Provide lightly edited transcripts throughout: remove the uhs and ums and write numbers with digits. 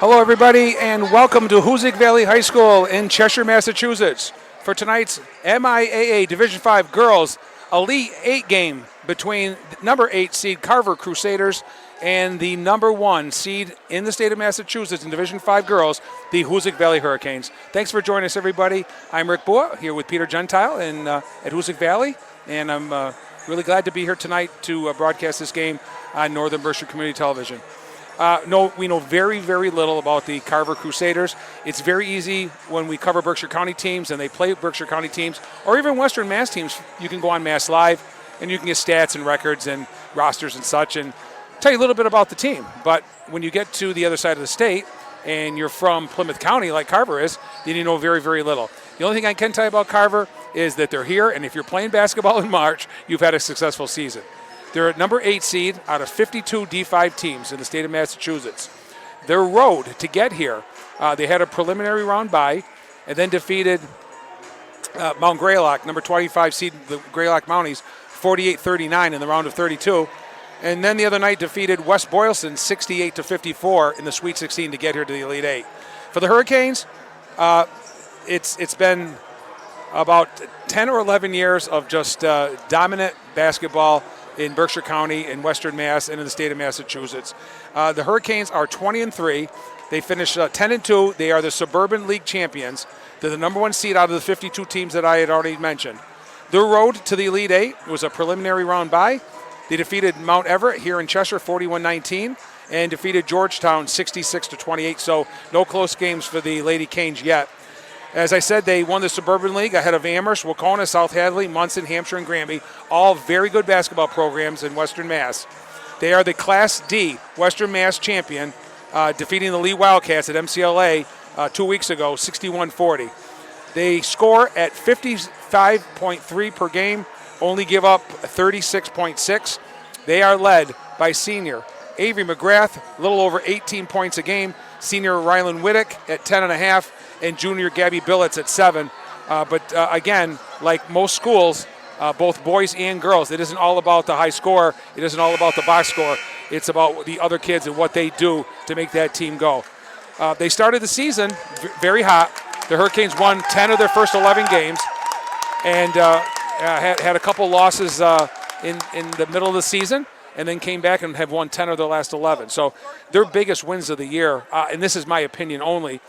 Hello, everybody, and welcome to Hoosac Valley High School in Cheshire, Massachusetts for tonight's MIAA Division V Girls Elite 8 game between number 8 seed Carver Crusaders and the number 1 seed in the state of Massachusetts in Division V Girls, the Hoosac Valley Hurricanes. Thanks for joining us, everybody. I'm Rick Boa here with Peter Gentile at Hoosac Valley, and I'm really glad to be here tonight to broadcast this game on Northern Berkshire Community Television. We know very, very little about the Carver Crusaders. It's very easy when we cover Berkshire County teams and they play Berkshire County teams, or even Western Mass teams. You can go on Mass Live and you can get stats and records and rosters and such and tell you a little bit about the team. But when you get to the other side of the state and you're from Plymouth County like Carver is, then you know very, very little. The only thing I can tell you about Carver is that they're here, and if you're playing basketball in March, you've had a successful season. They're at number 8 seed out of 52 D5 teams in the state of Massachusetts. Their road to get here, they had a preliminary round bye and then defeated Mount Greylock, number 25 seed, the Greylock Mounties, 48-39 in the round of 32. And then the other night defeated West Boylston 68-54 in the Sweet 16 to get here to the Elite 8. For the Hurricanes, it's been about 10 or 11 years of just dominant basketball in Berkshire County, in Western Mass, and in the state of Massachusetts. The Hurricanes are 20-3. They finished 10-2. They are the Suburban League champions. They're the number 1 seed out of the 52 teams that I had already mentioned. Their road to the Elite 8 was a preliminary round bye. They defeated Mount Everett here in Cheshire 41-19 and defeated Georgetown 66-28. So no close games for the Lady Canes yet. As I said, they won the Suburban League ahead of Amherst, Wacona, South Hadley, Munson, Hampshire, and Granby, all very good basketball programs in Western Mass. They are the Class D Western Mass champion, defeating the Lee Wildcats at MCLA 2 weeks ago, 61-40. They score at 55.3 per game, only give up 36.6. They are led by senior Avery Mcgrath, a little over 18 points a game, senior Rylan Whittick at 10.5, and junior Gabby Billets at 7. But again, like most schools, both boys and girls, it isn't all about the high score. It isn't all about the box score. It's about the other kids and what they do to make that team go. They started the season very hot. The Hurricanes won 10 of their first 11 games and had a couple losses in the middle of the season, and then came back and have won 10 of their last 11. So their biggest wins of the year, and this is my opinion only,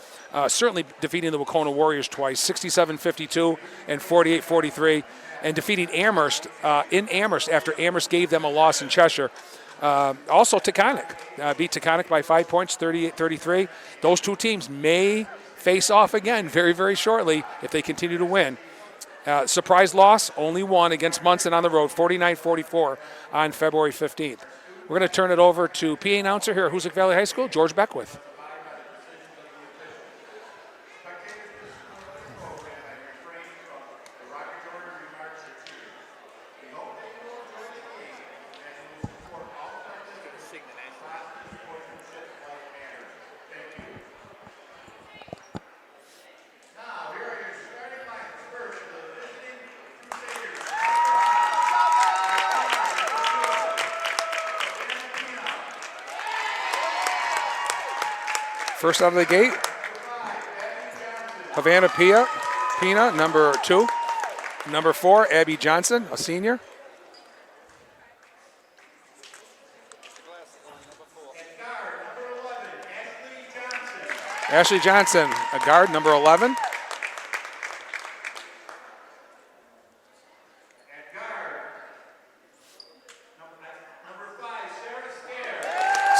certainly defeating the Wacona Warriors twice, 67-52 and 48-43, and defeating Amherst in Amherst after Amherst gave them a loss in Cheshire. Also Taconic, beat Taconic by 5 points, 38-33. Those two teams may face off again very, very shortly if they continue to win. Surprise loss, only one against Munson on the road, 49-44 on February 15th. We're going to turn it over to PA announcer here at Hoosac Valley High School, George Beckwith. First out of the gate, Havana Pina, number 2. Number 4, Abby Johnson, a senior. Ashley Johnson, a guard, number 11.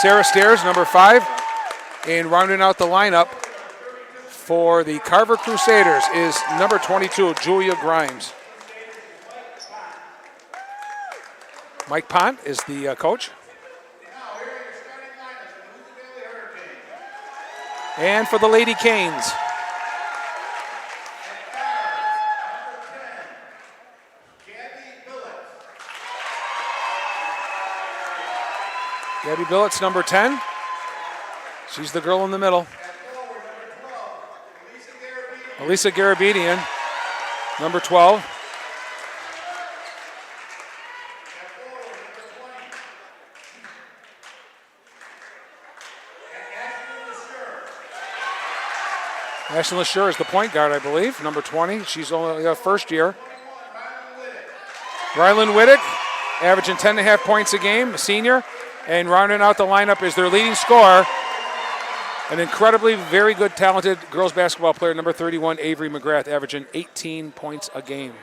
Sarah Stairs, number 5. And rounding out the lineup for the Carver Crusaders is number 22, Julia Grimes. Mike Pont is the coach. And for the Lady Canes, Gabby Billets, number 10. She's the girl in the middle. Elisa Garabedian, number 12. Ashlyn LaSure is the point guard, I believe, number 20. She's only first year. Rylan Whittick, averaging 10.5 points a game, a senior. And rounding out the lineup is their leading scorer, an incredibly very good, talented girls basketball player, number 31, Avery Mcgrath, averaging 18 points a game.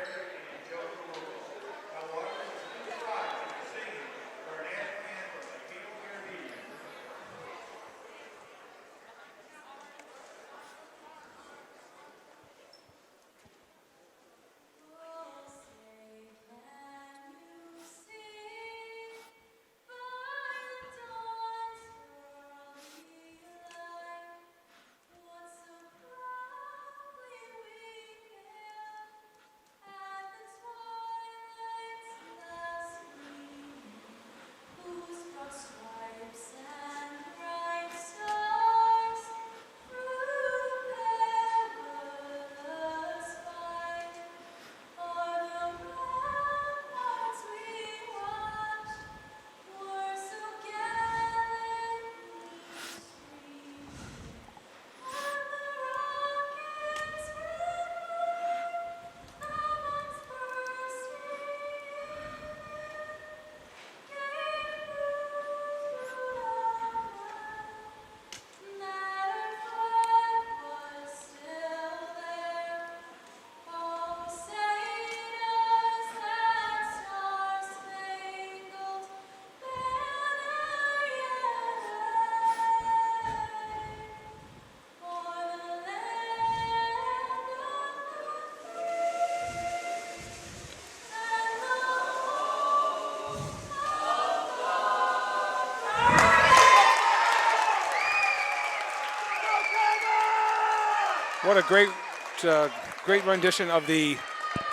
What a great rendition of the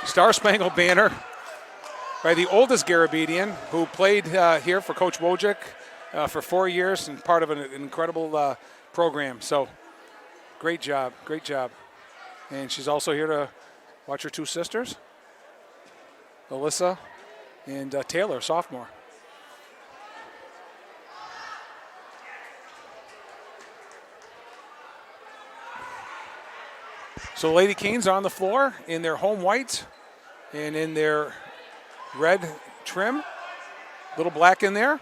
Star Spangled Banner by the oldest Garabedian, who played here for Coach Wojcik for 4 years and part of an incredible program. So great job, great job. And she's also here to watch her two sisters, Alyssa and Taylor, sophomore. So Lady Canes are on the floor in their home white and in their red trim, little black in there.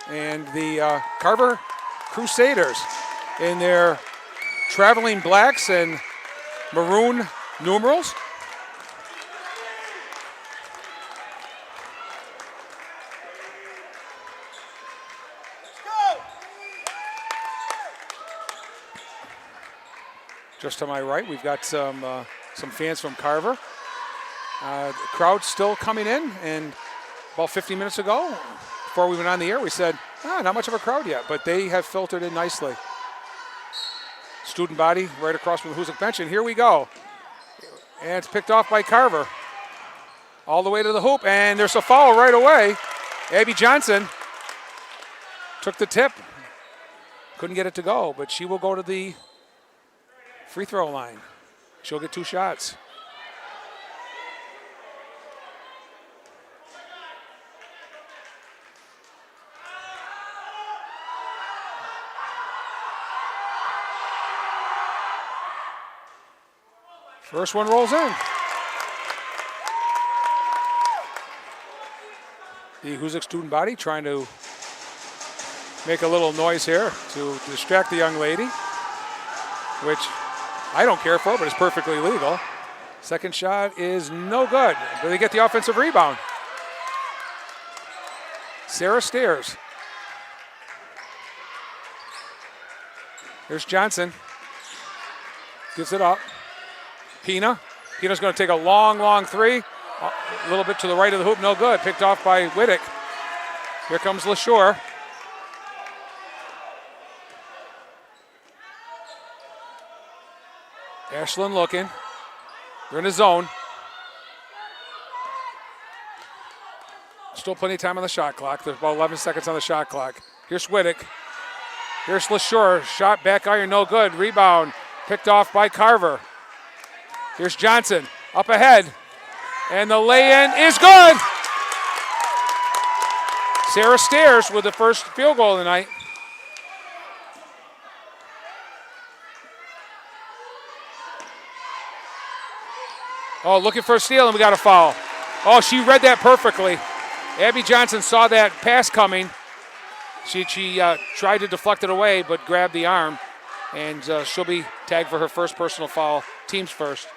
And the Carver Crusaders in their traveling blacks and maroon numerals. Just to my right, we've got some fans from Carver. The crowd's still coming in, and about 15 minutes ago, before we went on the air, we said, not much of a crowd yet, but they have filtered in nicely. Student body right across from the Hoosac bench, and here we go. And it's picked off by Carver. All the way to the hoop, and there's a foul right away. Abby Johnson took the tip. Couldn't get it to go, but she will go to the free throw line. She'll get 2 shots. First one rolls in. The Hoosac student body trying to make a little noise here to distract the young lady, which I don't care for, but it's perfectly legal. Second shot is no good, but they get the offensive rebound. Sarah Stairs. Here's Johnson. Gives it up. Pina's going to take a long three. A little bit to the right of the hoop, no good. Picked off by Whittick. Here comes LaSure. Ashlyn looking. They're in the zone. Still plenty of time on the shot clock. There's about 11 seconds on the shot clock. Here's Whittick. Here's LaSure. Shot back iron, no good. Rebound picked off by Carver. Here's Johnson up ahead. And the lay-in is good. Sarah Stairs with the first field goal of the night. Oh, looking for a steal, and we got a foul. Oh, she read that perfectly. Abby Johnson saw that pass coming. She tried to deflect it away, but grabbed the arm, and she'll be tagged for her first personal foul, team's first.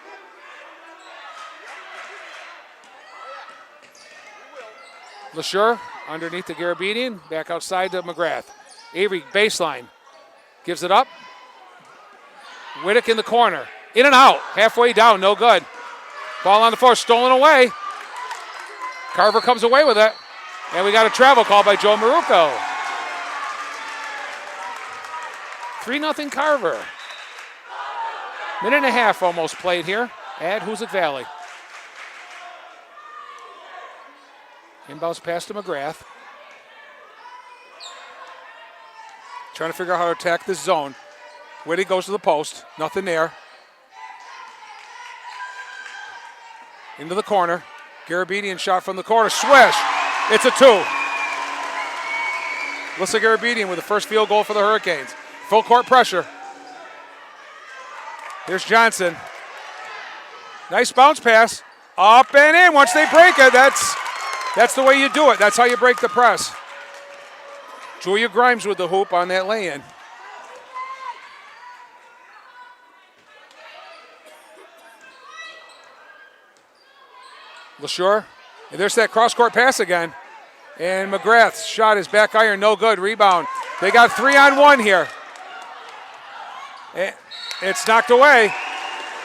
LeSure underneath the Garabedian, back outside to McGrath. Avery, baseline, gives it up. Whittick in the corner, in and out, halfway down, no good. Ball on the floor, stolen away. Carver comes away with it, and we got a travel call by Joe Marucco. 3-0 Carver. Minute and a half almost played here at Hoosac Valley. Inbounds pass to McGrath. Trying to figure out how to attack this zone. Whitty goes to the post. Nothing there. Into the corner. Garabedian shot from the corner. Swish! It's a 2. Alyssa Garabedian with the first field goal for the Hurricanes. Full court pressure. Here's Johnson. Nice bounce pass. Up and in. Once they break it, that's the way you do it. That's how you break the press. Julia Grimes with the hoop on that lay-in. LeSure. And there's that cross-court pass again. And McGrath's shot is back iron, no good. Rebound. They got 3-on-1 here. It's knocked away.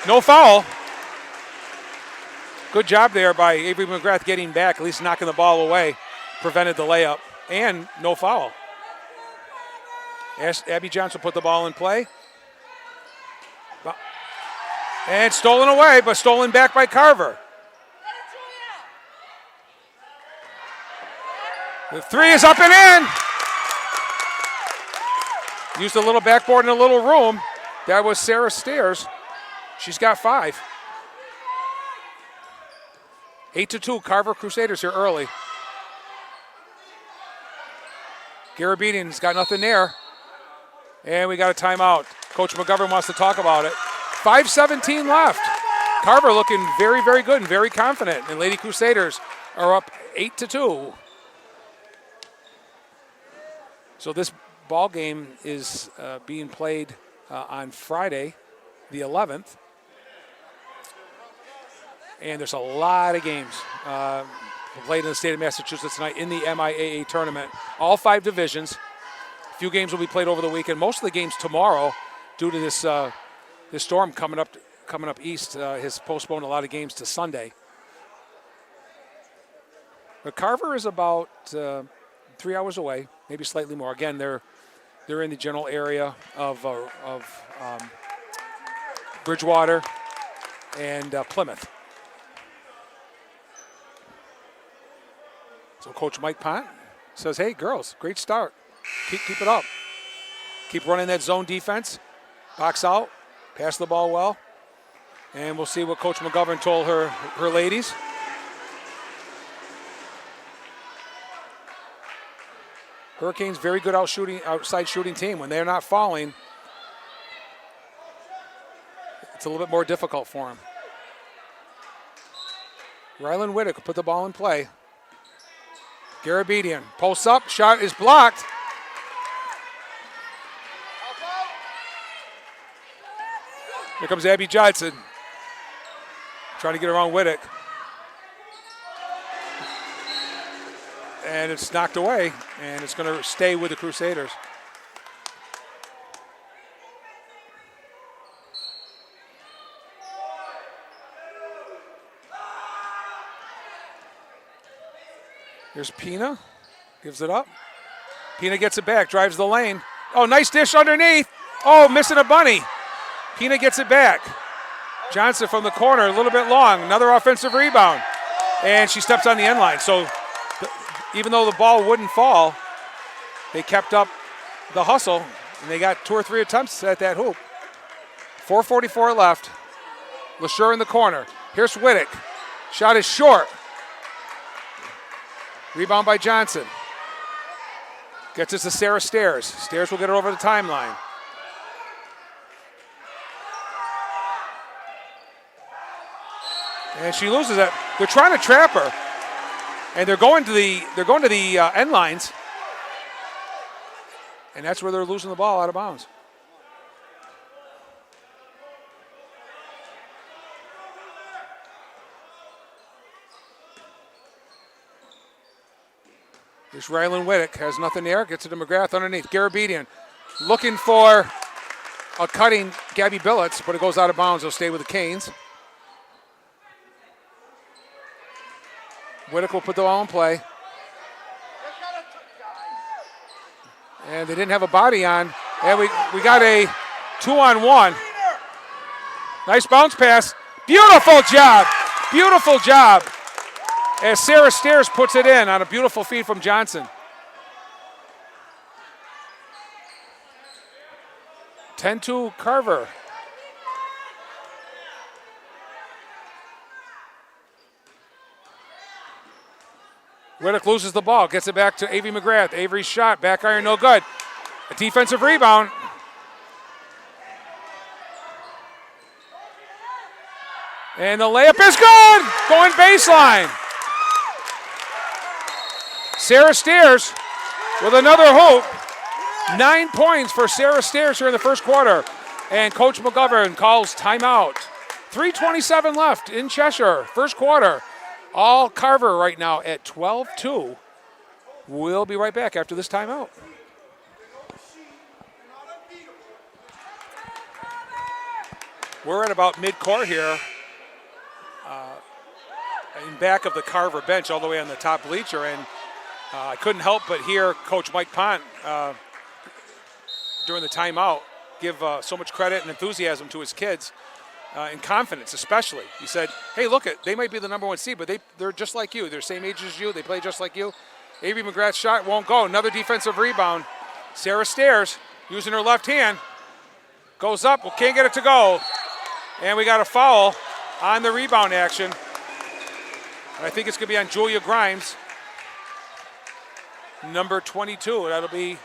No foul. Good job there by Avery Mcgrath getting back, at least knocking the ball away. Prevented the layup. And no foul. Abby Johnson put the ball in play. And stolen away, but stolen back by Carver. The 3 is up and in. Used a little backboard in a little room. That was Sarah Stairs. She's got 5. 8-2, Carver Crusaders here early. Garabedian's got nothing there. And we got a timeout. Coach McGovern wants to talk about it. 5:17 left. Carver looking very, very good and very confident. And Lady Crusaders are up 8-2. So this ball game is being played on Friday, the 11th. And there's a lot of games played in the state of Massachusetts tonight in the MIAA tournament. All 5 divisions. A few games will be played over the weekend. Most of the games tomorrow, due to this storm coming up east, has postponed a lot of games to Sunday. But Carver is about 3 hours away, maybe slightly more. Again, they're in the general area of Bridgewater and Plymouth. So Coach Mike Pont says, hey, girls, great start. Keep it up. Keep running that zone defense. Box out. Pass the ball well. And we'll see what Coach McGovern told her ladies. Hurricanes, very good outside shooting team. When they're not falling, it's a little bit more difficult for them. Rylan Whittick put the ball in play. Garabedian posts up, shot is blocked. Here comes Abby Johnson, trying to get around Whittick. And it's knocked away, and it's going to stay with the Crusaders. Here's Pina, gives it up. Pina gets it back, drives the lane. Oh, nice dish underneath. Oh, missing a bunny. Pina gets it back. Johnson from the corner, a little bit long. Another offensive rebound. And she steps on the end line. So even though the ball wouldn't fall, they kept up the hustle, and they got 2 or 3 attempts at that hoop. 4:44 left. LeSure in the corner. Here's Whittick. Shot is short. Rebound by Johnson. Gets it to Sarah Stairs. Stairs will get it over the timeline. And she loses it. They're trying to trap her. And they're going to the end lines. And that's where they're losing the ball out of bounds. This Rylan Whittick has nothing there. Gets it to McGrath underneath. Garabedian looking for a cutting Gabby Billets, but it goes out of bounds. They'll stay with the Canes. Whittick will put the ball in play. And they didn't have a body on. And we got a 2-on-1. Nice bounce pass. Beautiful job. Beautiful job. As Sarah Stairs puts it in on a beautiful feed from Johnson. 10-2 Carver. Whittick loses the ball, gets it back to Avery Mcgrath. Avery's shot, back iron, no good. A defensive rebound. And the layup is good, going baseline. Sarah Stairs with another hoop. 9 points for Sarah Stairs here in the first quarter. And Coach McGovern calls timeout. 3:27 left in Cheshire, first quarter. All Carver right now at 12-2. We'll be right back after this timeout. We're at about mid-court here. In back of the Carver bench, all the way on the top bleacher. And I couldn't help but hear Coach Mike Pont during the timeout give so much credit and enthusiasm to his kids. And confidence, especially. He said, hey, look, they might be the number one seed, but they're just like you. They're the same age as you. They play just like you. Avery McGrath's shot won't go. Another defensive rebound. Sarah Stairs, using her left hand, goes up. Well, can't get it to go. And we got a foul on the rebound action. And I think it's going to be on Julia Grimes, number 22. That'll be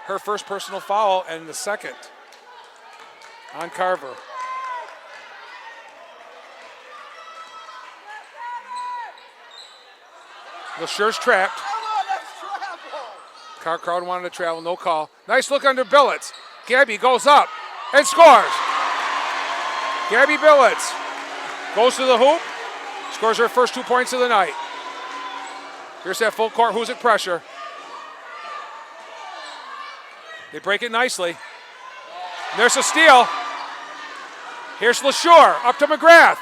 her first personal foul and the second on Carver. LeSure's trapped. Crowd wanted to travel, no call. Nice look under Billets. Gabby goes up and scores. Gabby Billets goes to the hoop, scores her first 2 points of the night. Here's that full court Hoosac pressure. They break it nicely. And there's a steal. Here's LeSure, up to McGrath.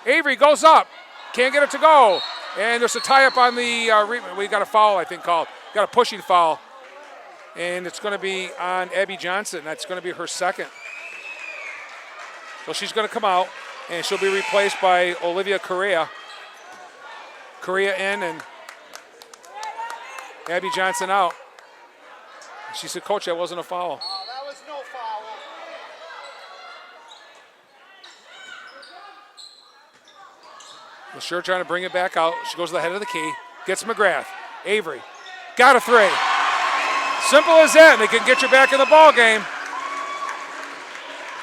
Avery goes up, can't get it to go. And there's a tie-up on the, we got a foul, I think, called. Got a pushing foul. And it's going to be on Abby Johnson. That's going to be her second. So she's going to come out, and she'll be replaced by Olivia Correa. Correa in and Abby Johnson out. She said, Coach, that wasn't a foul. That was no foul. LeSure trying to bring it back out. She goes to the head of the key. Gets McGrath. Avery. Got a three. Simple as that. And they can get you back in the ball game.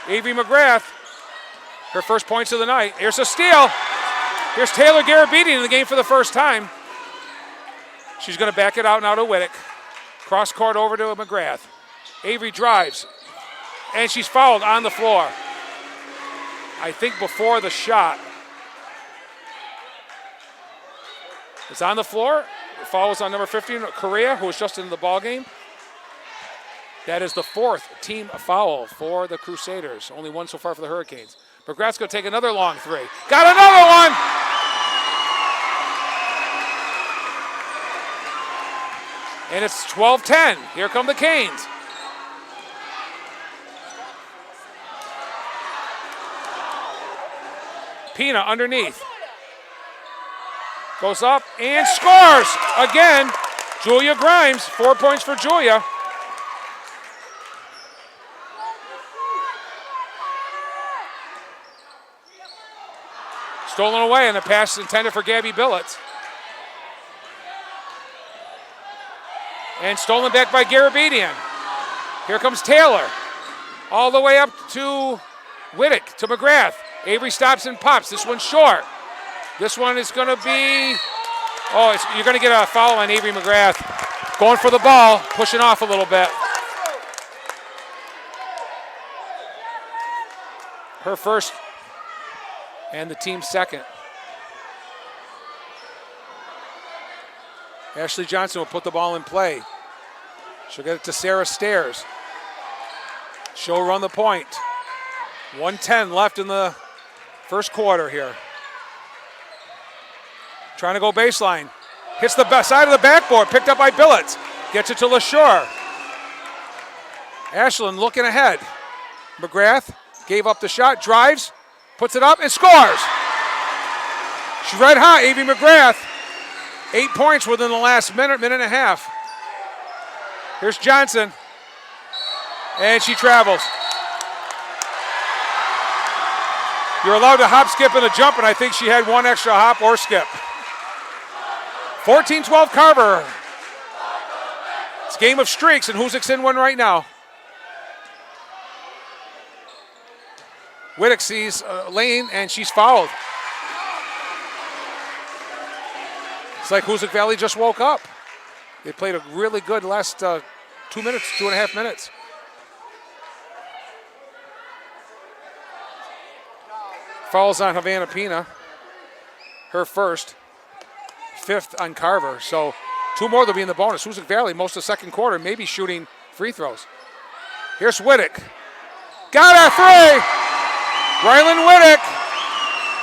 Avery Mcgrath. Her first points of the night. Here's a steal. Here's Taylor Garabedian in the game for the first time. She's going to back it out now to Whittick. Cross court over to McGrath. Avery drives. And she's fouled on the floor. I think before the shot. It's on the floor. The foul was on number 15, Correa, who was just in the ball game. That is the fourth team foul for the Crusaders. Only one so far for the Hurricanes. McGrath's going to take another long three. Got another one! And it's 12-10. Here come the Canes. Pina underneath. Goes up and scores again. Julia Grimes, 4 points for Julia. Stolen away, and the pass is intended for Gabby Billets. And stolen back by Garabedian. Here comes Taylor. All the way up to Whittick, to McGrath. Avery stops and pops. This one's short. This one is going to be, you're going to get a foul on Avery Mcgrath. Going for the ball, pushing off a little bit. Her first and the team's second. Ashley Johnson will put the ball in play. She'll get it to Sarah Stairs. She'll run the point. 1:10 left in the first quarter here. Trying to go baseline. Hits the side of the backboard, picked up by Billets. Gets it to LaShore. Ashland looking ahead. McGrath gave up the shot, drives, puts it up, and scores. She's red hot, Avery McGrath. 8 points within the last minute and a half. Here's Johnson. And she travels. You're allowed to hop, skip, and a jump, and I think she had one extra hop or skip. 14-12 Carver. It's a game of streaks, and Hoosac's in one right now. Whittick sees Lane, and she's fouled. It's like Hoosac Valley just woke up. They played a really good last 2 minutes, 2.5 minutes. Fouls on Havana Pina. Her first. 5th on Carver. So 2 more, they'll be in the bonus. Hoosac Valley, most of the second quarter, maybe shooting free throws. Here's Whittick. Got a 3! Rylan Whittick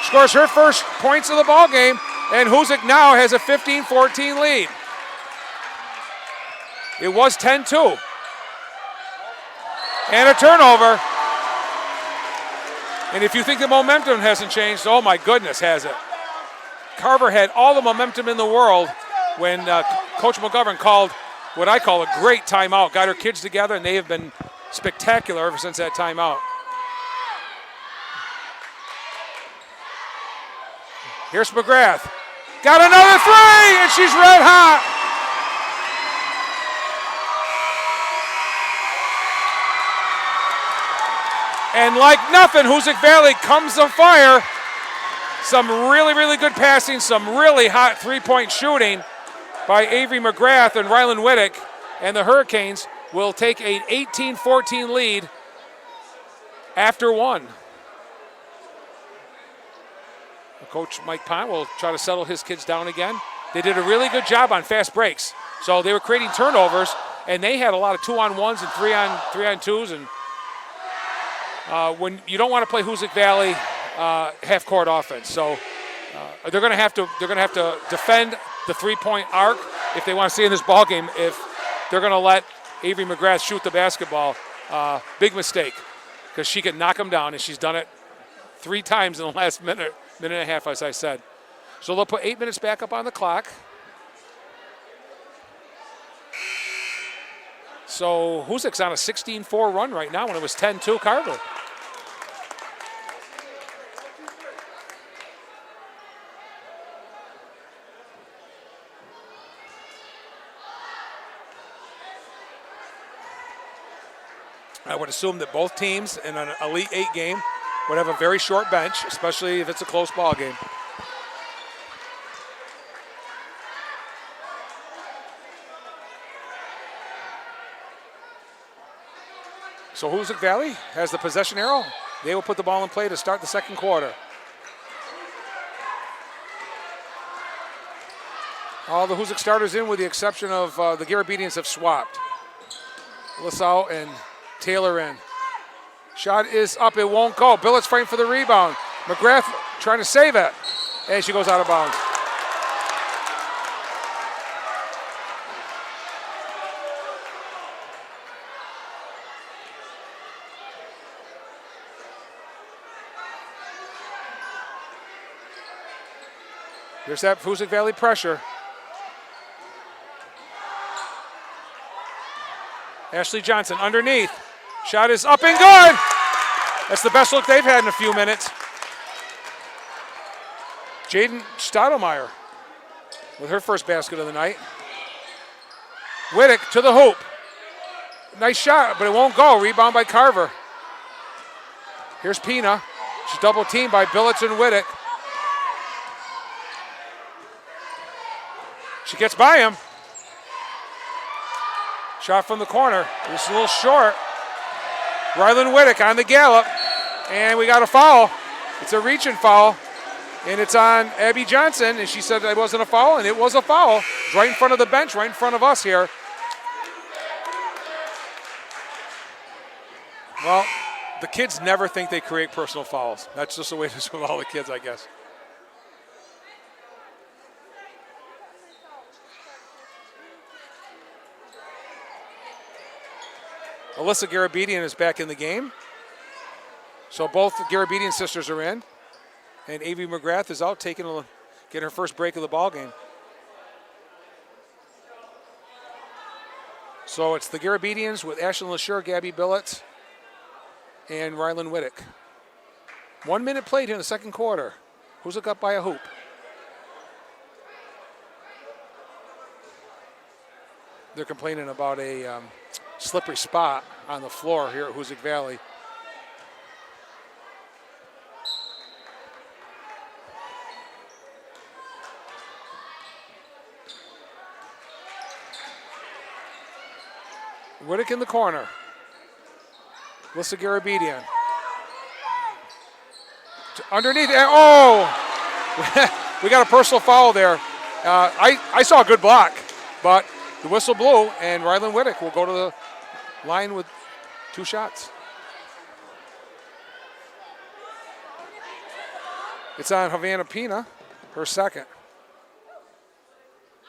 scores her first points of the ball game, and Hoosac now has a 15-14 lead. It was 10-2. And a turnover. And if you think the momentum hasn't changed, oh my goodness, has it. Carver had all the momentum in the world when Coach McGovern called what I call a great timeout. Got her kids together, and they have been spectacular ever since that timeout. Here's McGrath. Got another 3, and she's red hot. And like nothing, Hoosac Valley comes to fire. Some really, really good passing, some really hot three-point shooting by Avery McGrath and Rylan Whittick. And the Hurricanes will take an 18-14 lead after 1. Coach Mike Pond will try to settle his kids down again. They did a really good job on fast breaks. So they were creating turnovers, and they had a lot of 2-on-1s and 3-on-2s. And when you don't want to play Hoosac Valley half-court offense, so they're going to have to defend the three-point arc if they want to stay in this ball game. If they're going to let Avery McGrath shoot the basketball, big mistake, because she can knock them down, and she's done it 3 times in the last minute and a half, as I said. So they'll put 8 minutes back up on the clock. So Hoosac's on a 16-4 run right now when it was 10-2 Carver. I would assume that both teams in an Elite 8 game would have a very short bench, especially if it's a close ball game. So Hoosac Valley has the possession arrow. They will put the ball in play to start the second quarter. All the Hoosac starters in with the exception of the Garabedians have swapped. Lissau and Taylor in. Shot is up, it won't go. Billett's fighting for the rebound. McGrath trying to save it. And she goes out of bounds. There's that Hoosac Valley pressure. Ashley Johnson underneath. Shot is up and good. That's the best look they've had in a few minutes. Jaden Stottlemyre with her first basket of the night. Whittick to the hoop. Nice shot, but it won't go. Rebound by Carver. Here's Pina. She's double teamed by Billets and Whittick. She gets by him. Shot from the corner. Just a little short. Rylan Whittick on the gallop. And we got a foul. It's a reach-in foul. And it's on Abby Johnson. And she said it wasn't a foul, and it was a foul. It's right in front of the bench, right in front of us here. Well, the kids never think they create personal fouls. That's just the way it is with all the kids, I guess. Alyssa Garabedian is back in the game. So both the Garabedian sisters are in. And Avery Mcgrath is out getting her first break of the ball game. So it's the Garabedians with Ashlyn LaSure, Gabby Billett, and Rylan Whittick. 1 minute played here in the second quarter. Hoosac up by a hoop. They're complaining about a slippery spot on the floor here at Hoosac Valley. Whittick in the corner. Alyssa Garabedian. Underneath. Oh! We got a personal foul there. I saw a good block, but the whistle blew, and Rylan Whittick will go to the line with 2 shots. It's on Havana Pina, her second.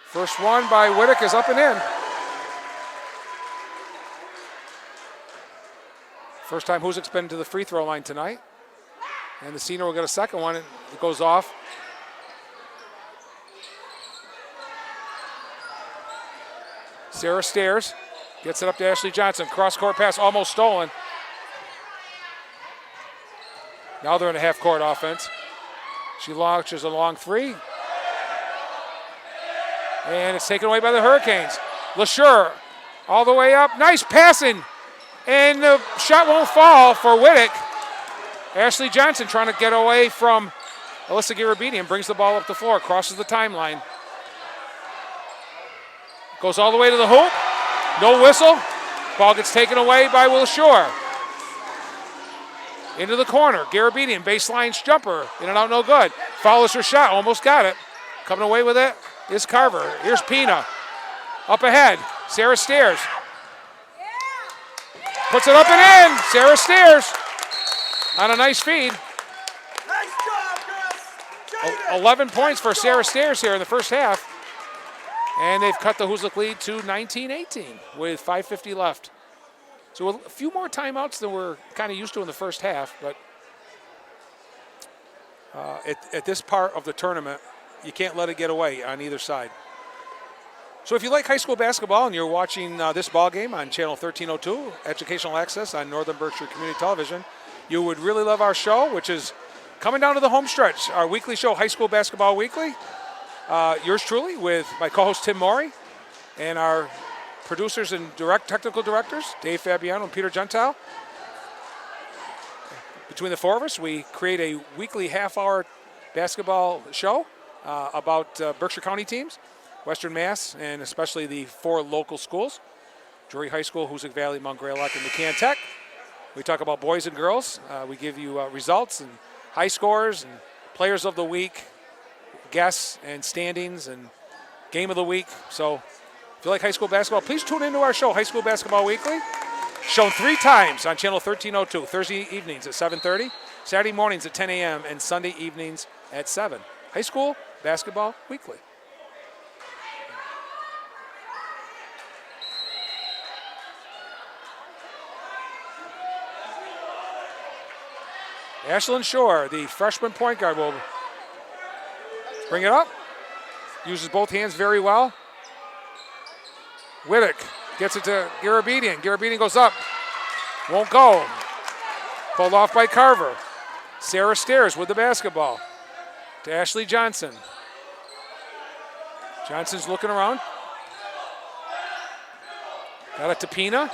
First one by Whittick is up and in. First time Hoosac's been to the free throw line tonight. And the senior will get a second one. It goes off. Sarah Stairs gets it up to Ashley Johnson. Cross-court pass almost stolen. Now they're in a half-court offense. She launches a long three. And it's taken away by the Hurricanes. LaSure all the way up. Nice passing. And the shot won't fall for Whittick. Ashley Johnson trying to get away from Alyssa Garabedian. Brings the ball up the floor. Crosses the timeline. Goes all the way to the hoop. No whistle. Ball gets taken away by LaSure. Into the corner. Garabedian, baseline jumper. In and out, no good. Follows her shot. Almost got it. Coming away with it is Carver. Here's Pina. Up ahead. Sarah Stairs. Puts it up and in. Sarah Stairs on a nice feed. Nice job, girls. 11 points for Sarah Stairs here in the first half. And they've cut the Hoosac lead to 19-18 with 5:50 left. So a few more timeouts than we're kind of used to in the first half. But at this part of the tournament, you can't let it get away on either side. So if you like high school basketball and you're watching this ball game on channel 1302, Educational Access on Northern Berkshire Community Television, you would really love our show, which is coming down to the home stretch. Our weekly show, High School Basketball Weekly. Yours truly with my co-host Tim Morey and our producers and technical directors, Dave Fabiano and Peter Gentile. Between the four of us, we create a weekly half-hour basketball show about Berkshire County teams, Western Mass, and especially the 4 local schools, Drury High School, Hoosac Valley, Mount Greylock, and McCann Tech. We talk about boys and girls. We give you results and high scores and players of the week, guests and standings and game of the week. So if you like high school basketball, please tune into our show, High School Basketball Weekly. Shown 3 times on channel 1302, Thursday evenings at 7:30, Saturday mornings at 10 a.m., and Sunday evenings at 7. High School Basketball Weekly. Ashlyn Shore, the freshman point guard, will bring it up. Uses both hands very well. Whittick gets it to Garabedian. Garabedian goes up. Won't go. Pulled off by Carver. Sarah Stairs with the basketball. To Ashley Johnson. Johnson's looking around. Got it to Pina.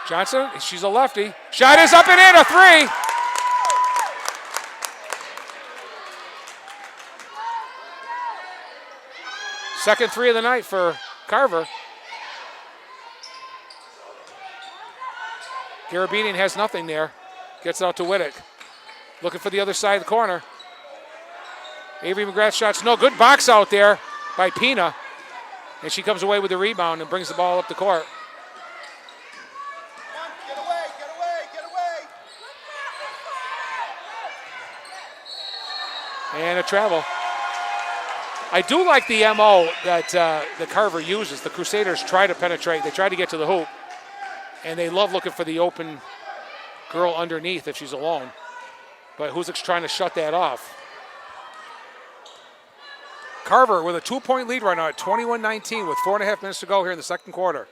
Johnson, she's a lefty. Shot is up and in, a 3. Second three of the night for Carver. Garabedian has nothing there. Gets it out to Wittick. Looking for the other side of the corner. Avery Mcgrath shots no good. Box out there by Pina. And she comes away with the rebound and brings the ball up the court. Get away, get away, get away. And a travel. I do like the MO that the Carver uses. The Crusaders try to penetrate. They try to get to the hoop. And they love looking for the open girl underneath if she's alone. But Hoosac's trying to shut that off. Carver with a 2-point lead right now at 21-19 with 4.5 minutes to go here in the second quarter.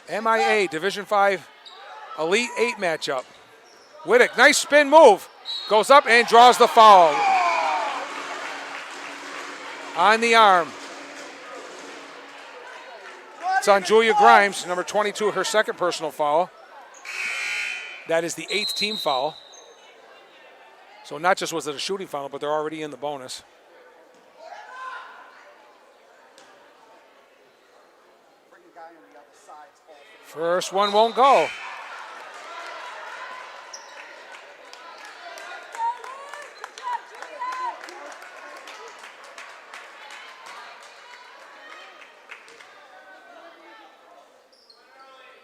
MIA Division 5 Elite 8 matchup. Wittick, nice spin move. Goes up and draws the foul. On the arm. It's on Julia Grimes, number 22, her second personal foul. That is the 8th team foul. So not just was it a shooting foul, but they're already in the bonus. First one won't go.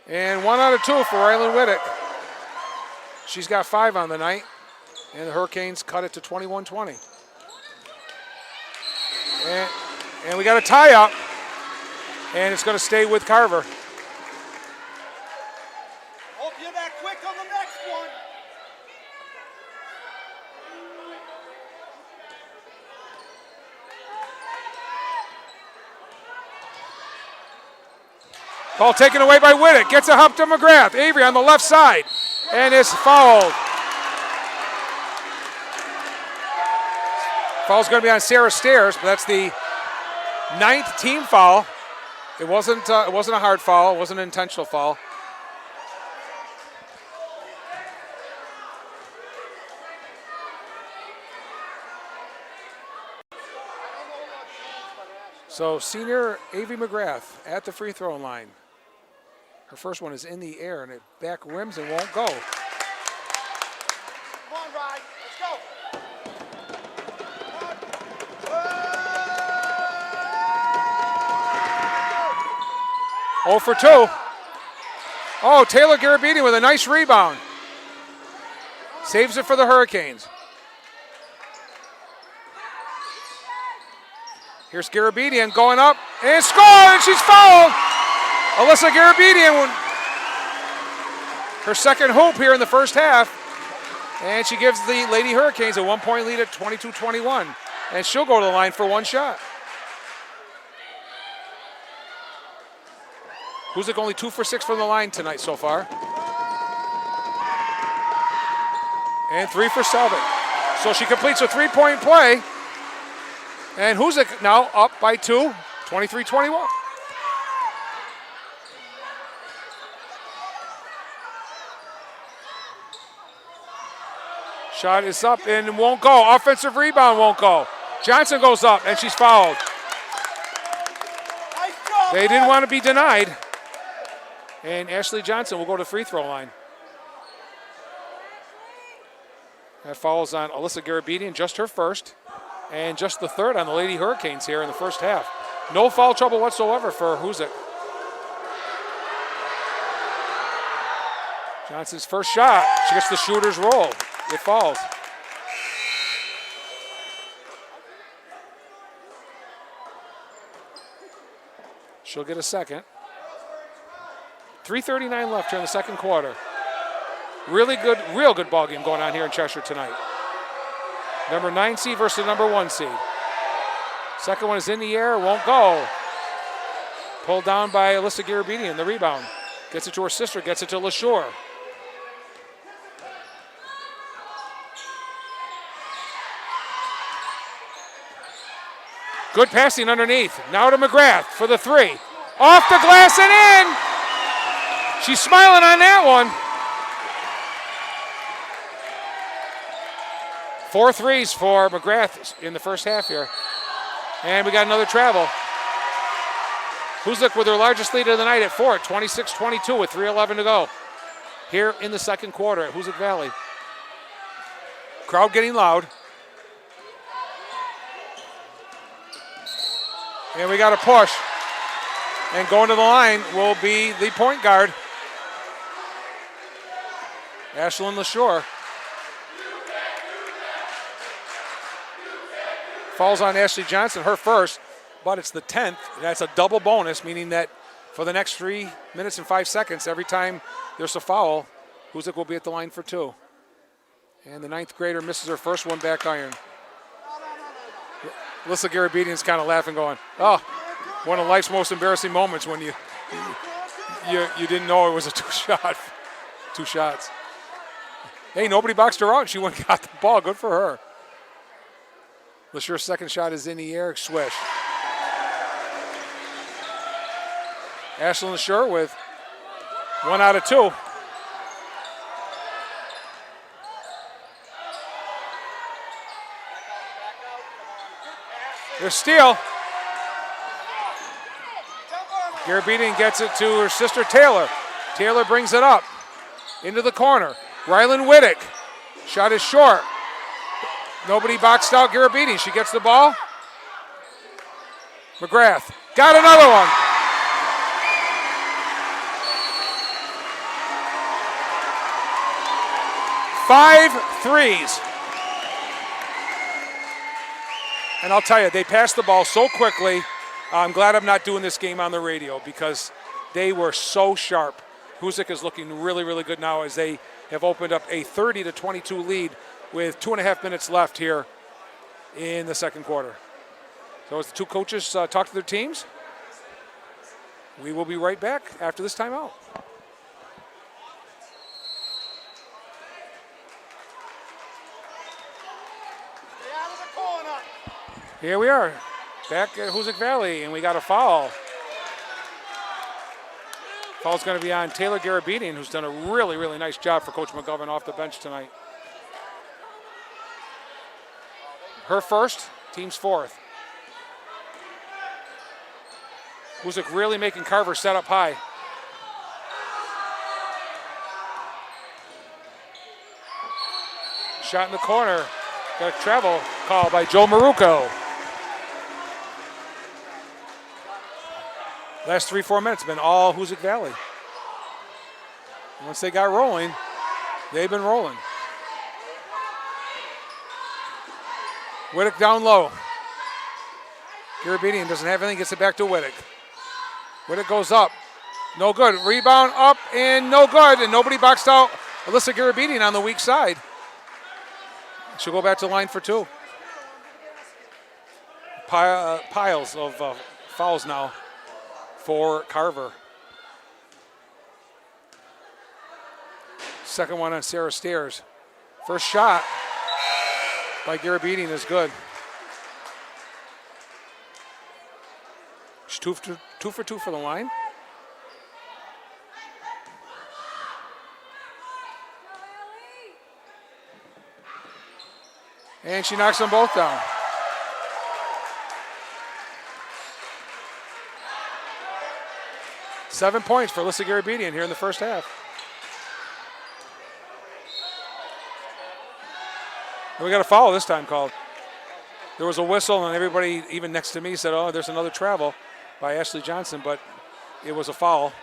And 1 out of 2 for Rylan Wittick. She's got 5 on the night. And the Hurricanes cut it to 21-20. And we got a tie-up. And it's going to stay with Carver. Hope you're that quick on the next one. Ball taken away by Wittick. Gets a hump to Mcgrath. Avery on the left side. And is fouled. Foul's going to be on Sarah Stairs, but that's the 9th team foul. It wasn't a hard foul. It wasn't an intentional foul. So senior Avery Mcgrath at the free throw line. Her first one is in the air and it back rims and won't go. Come on, Ryan. Let's go. 0 for 2. Oh, Taylor Garabedian with a nice rebound. Saves it for the Hurricanes. Here's Garabedian going up and score, and she's fouled. Alyssa Garabedian, her second hoop here in the first half. And she gives the Lady Hurricanes a 1-point lead at 22-21. And she'll go to the line for one shot. Hoosac only 2 for 6 from the line tonight so far. And 3 for Selvig. So she completes a 3-point play. And Hoosac now up by 2, 23-21. Shot is up and won't go. Offensive rebound won't go. Johnson goes up and she's fouled. They didn't want to be denied. And Ashley Johnson will go to the free throw line. That follows on Alyssa Garabedian, just her first, and just the third on the Lady Hurricanes here in the first half. No foul trouble whatsoever for Hoosac. Johnson's first shot, she gets the shooter's roll. It falls. She'll get a second. 3:39 left here in the second quarter. Really good, real good ball game going on here in Cheshire tonight. Number 9 seed versus number 1 seed. Second one is in the air, won't go. Pulled down by Alyssa Garabedian, the rebound. Gets it to her sister, gets it to LaShore. Good passing underneath. Now to Mcgrath for the 3. Off the glass and in. She's smiling on that one. 4 threes for Mcgrath in the first half here. And we got another travel. Hoosac with their largest lead of the night at 4, 26-22 with 3:11 to go. Here in the second quarter at Hoosac Valley. Crowd getting loud. And we got a push. And going to the line will be the point guard, Ashlyn LaShore. Falls on Ashley Johnson, her first, but it's the 10th. That's a double bonus, meaning that for the next 3 minutes and 5 seconds, every time there's a foul, Hoosac will be at the line for 2. And the 9th grader misses her first one back iron. Alyssa Garabedian's kind of laughing, going, oh, one of life's most embarrassing moments when you didn't know it was a two shots. Hey, nobody boxed her out. She went and got the ball. Good for her. LaSure's second shot is in the air. Swish. Ashlyn LaSure with 1 out of 2. There's steal. Garabedian gets it to her sister Taylor. Taylor brings it up into the corner. Rylan Wittick. Shot is short. Nobody boxed out Garabedian. She gets the ball. McGrath. Got another one. Five threes. And I'll tell you, they passed the ball so quickly. I'm glad I'm not doing this game on the radio because they were so sharp. Hoosac is looking really, really good now as they have opened up a 30-22 lead with 2.5 minutes left here in the second quarter. So as the two coaches talk to their teams, we will be right back after this timeout. Here we are, back at Hoosac Valley, and we got a foul. Foul's going to be on Taylor Garabedian, who's done a really, really nice job for Coach McGovern off the bench tonight. Her first, team's fourth. Hoosac really making Carver set up high. Shot in the corner. Got a travel call by Joe Maruco. Last 3-4 minutes have been all Hoosac Valley. Once they got rolling, they've been rolling. Wittick down low. Garabedian doesn't have anything, gets it back to Wittick. Wittick goes up. No good. Rebound up and no good. And nobody boxed out Alyssa Garabedian on the weak side. She'll go back to the line for 2. Piles of fouls now for Carver. Second one on Sarah Stairs. First shot by Garabedian is good. She's 2 for 2 for the line. And she knocks them both down. Seven points for Alyssa Garabedian here in the first half. And we got a foul this time called. There was a whistle, and everybody, even next to me, said, oh, there's another travel by Ashley Johnson, but it was a foul.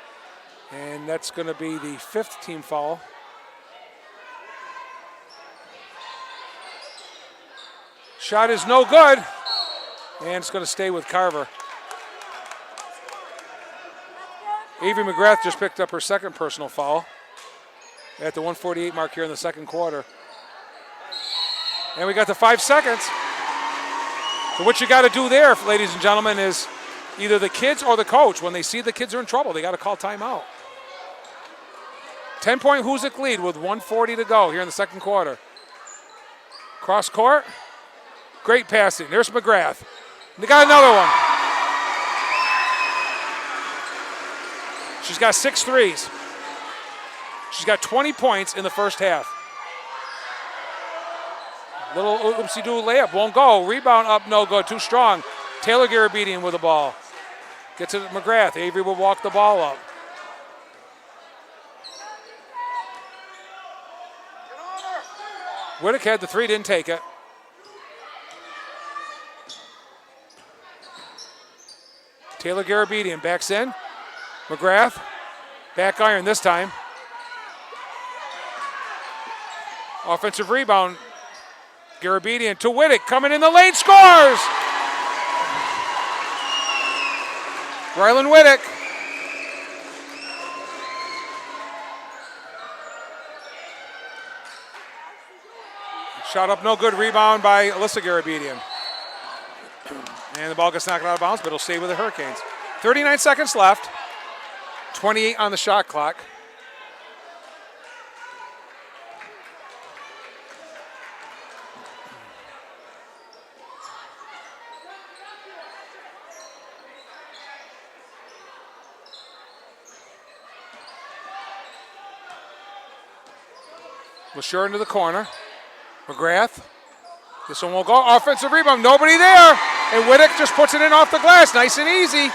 And that's going to be the 5th team foul. Shot is no good, and it's going to stay with Carver. Avery Mcgrath just picked up her second personal foul at the 1:48 mark here in the second quarter. And we got the 5 seconds. So what you got to do there, ladies and gentlemen, is either the kids or the coach, when they see the kids are in trouble, they got to call timeout. 10-point Hoosac lead with 1:40 to go here in the second quarter. Cross court. Great passing. There's McGrath. They got another one. She's got 6 threes. She's got 20 points in the first half. Little oopsie-doo layup won't go. Rebound up, no good. Too strong Taylor Garabedian with the ball. Gets it to McGrath. Avery will walk the ball up. Whittick had the three, didn't take it. Taylor Garabedian backs in. McGrath, back iron this time. Offensive rebound. Garabedian to Whittick, coming in the lane, scores! Rylan Whittick. Shot up, no good. Rebound by Alyssa Garabedian. And the ball gets knocked out of bounds, but it'll stay with the Hurricanes. 39 seconds left. 28 on the shot clock. LaSure into the corner. McGrath. This one will go. Offensive rebound. Nobody there. And Whittick just puts it in off the glass. Nice and easy.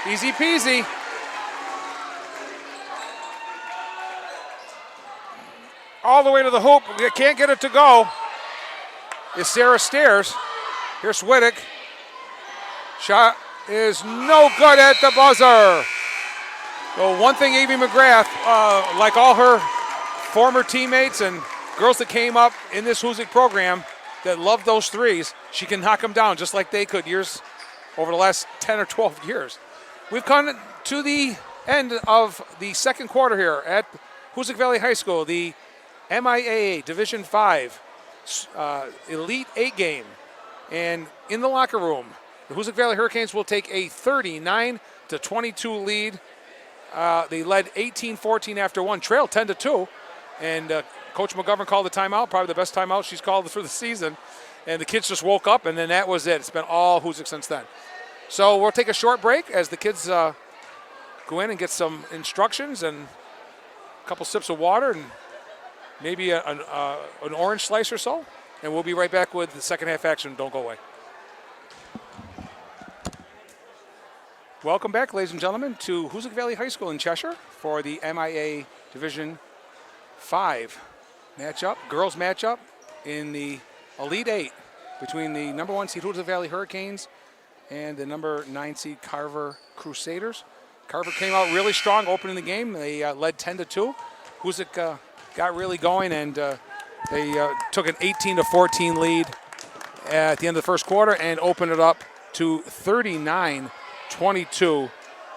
Easy peasy. All the way to the hoop. We can't get it to go. Is Sarah Stairs. Here's Whittick. Shot is no good at the buzzer. So one thing Avery Mcgrath, like all her former teammates and girls that came up in this Hoosac program that loved those threes, she can knock them down just like they could years over the last 10 or 12 years. We've come to the end of the second quarter here at Hoosac Valley High School, the MIAA Division 5 Elite 8 game. And in the locker room, the Hoosac Valley Hurricanes will take a 39-22 lead. They led 18-14 after one, trailed 10-2. And Coach McGovern called the timeout, probably the best timeout she's called through the season. And the kids just woke up, and then that was it. It's been all Hoosac since then. So we'll take a short break as the kids go in and get some instructions and a couple sips of water and maybe an orange slice or so. And we'll be right back with the second half action. Don't go away. Welcome back, ladies and gentlemen, to Hoosac Valley High School in Cheshire for the MIA Division 5 matchup, girls matchup in the Elite 8 between the number 1 seed Hoosac Valley Hurricanes and the number 9 seed Carver Crusaders. Carver came out really strong opening the game. They led 10-2. Hoosac got really going, and they took an 18-14 lead at the end of the first quarter and opened it up to 39-22.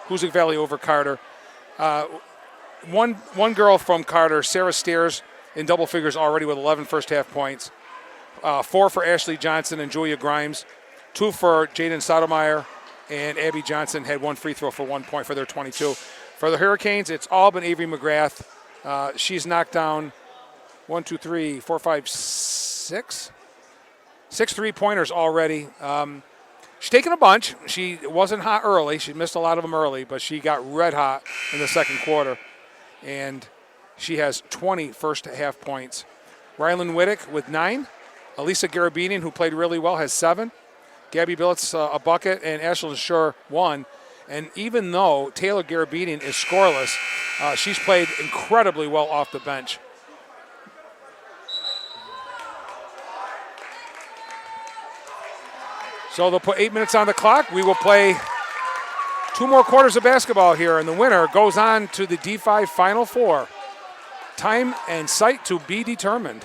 Hoosac Valley over Carter. One girl from Carter, Sarah Stairs, in double figures already with 11 first half points. 4 for Ashley Johnson and Julia Grimes. 2 for Jaden Sotomayor, and Abby Johnson had 1 free throw for 1 point for their 22. For the Hurricanes, it's all been Avery Mcgrath. She's knocked down 1, 2, 3, 4, 5, 6 3-pointers already. She's taken a bunch. She wasn't hot early. She missed a lot of them early, but she got red hot in the second quarter. And she has 20 first half points. Rylan Whittick with 9. Elisa Garabedian, who played really well, has 7. Gabby Billets a bucket, and Ashlyn Shore 1. And even though Taylor Garabedian is scoreless, she's played incredibly well off the bench. So they'll put 8 minutes on the clock. We will play 2 more quarters of basketball here, and the winner goes on to the D5 Final Four. Time and site to be determined.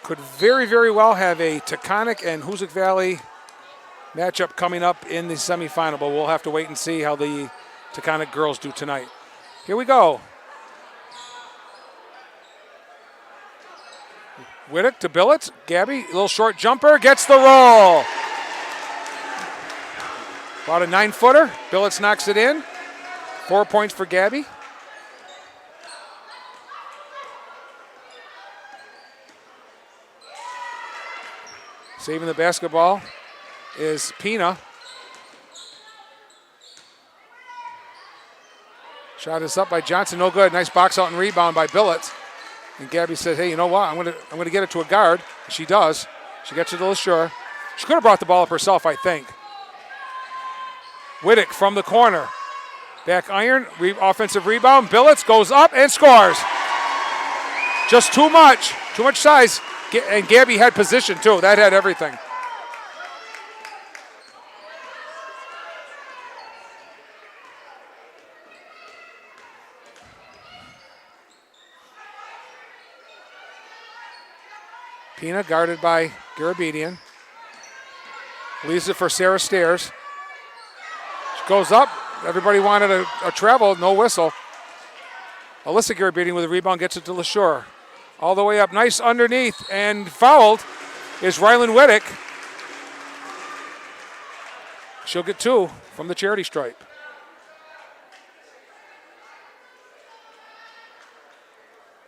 Could very, very well have a Taconic and Hoosac Valley matchup coming up in the semifinal, but we'll have to wait and see how the Taconic girls do tonight. Here we go. Whittick to Billets. Gabby, a little short jumper, gets the roll. About a 9-footer. Billets knocks it in. 4 points for Gabby. Saving the basketball is Pina. Shot is up by Johnson, no good. Nice box out and rebound by Billets. And Gabby said, hey, you know what? I'm gonna get it to a guard. She does. She gets it to LaSure. She could have brought the ball up herself, I think. Whittick from the corner. Back iron, offensive rebound. Billets goes up and scores. Just too much size. And Gabby had position too. That had everything. Pina guarded by Garabedian. Leaves it for Sarah Stairs. She goes up. Everybody wanted a travel, no whistle. Alyssa Garabedian with a rebound gets it to LaSure. All the way up, nice underneath, and fouled is Rylan Whittick. She'll get 2 from the charity stripe.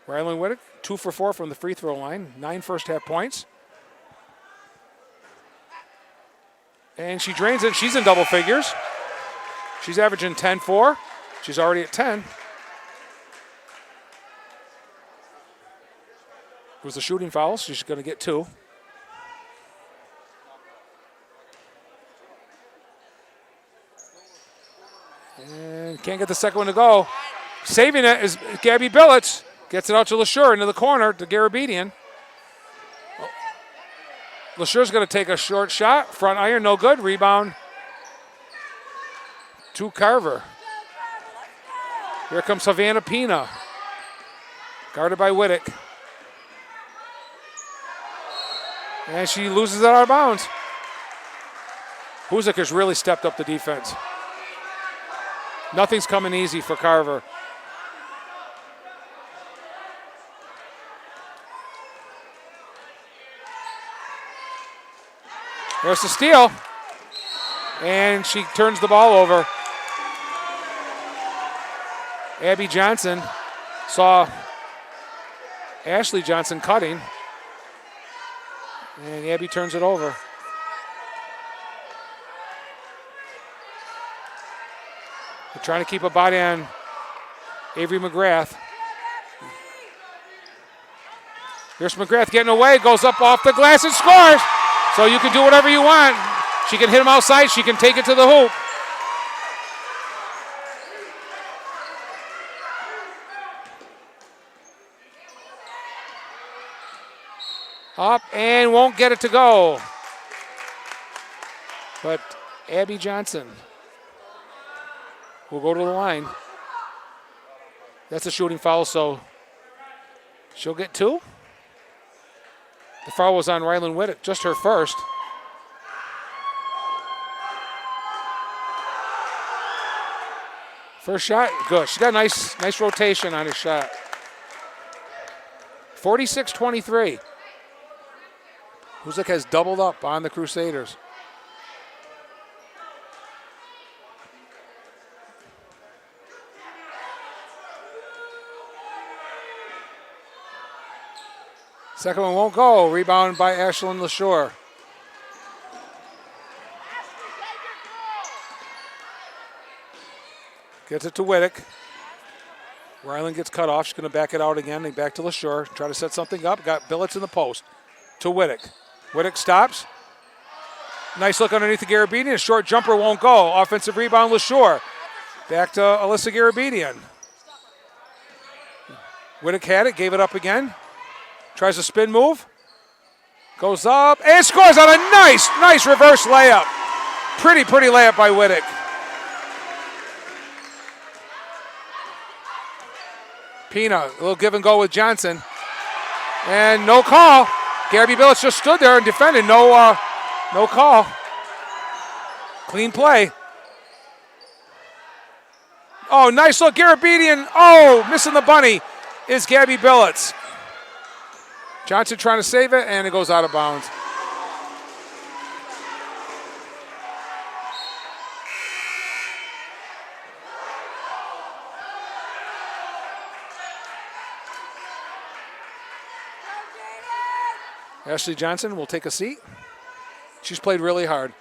Rylan Whittick, 2 for 4 from the free throw line, 9 first half points. And she drains it. She's in double figures. She's averaging 10-4. She's already at 10. It was a shooting foul. So she's going to get 2. And can't get the second one to go. Saving it is Gabby Billets. Gets it out to LaSure into the corner to Garabedian. LaSure's going to take a short shot. Front iron, no good. Rebound to Carver. Here comes Havana Pina. Guarded by Whittick. And she loses it out of bounds. Hoosac has really stepped up the defense. Nothing's coming easy for Carver. There's the steal. And she turns the ball over. Abby Johnson saw Ashley Johnson cutting. And Abby turns it over. They're trying to keep a body on Avery Mcgrath. Here's Mcgrath getting away, goes up off the glass and scores. So you can do whatever you want. She can hit him outside. She can take it to the hoop. Up and won't get it to go. But Abby Johnson will go to the line. That's a shooting foul, so she'll get 2. The foul was on Rylan Whittick, just her first. First shot, good. She got a nice rotation on her shot. 46-23. Hoosac has doubled up on the Crusaders. Second one won't go. Rebound by Ashlyn LaSure. Gets it to Whittick. Rylan gets cut off. She's going to back it out again. They back to LaSure. Try to set something up. Got Billets in the post. To Whittick. Whittick stops. Nice look underneath the Garabedian. A short jumper won't go. Offensive rebound, LaSure. Back to Alyssa Garabedian. Whittick had it. Gave it up again. Tries a spin move. Goes up and scores on a nice reverse layup. Pretty layup by Whittick. Pina, a little give and go with Johnson. And no call. Gabby Billets just stood there and defended. No call. Clean play. Oh, nice look. Garabedian. Oh, missing the bunny is Gabby Billets. Johnson trying to save it, and it goes out of bounds. Ashley Johnson will take a seat. She's played really hard.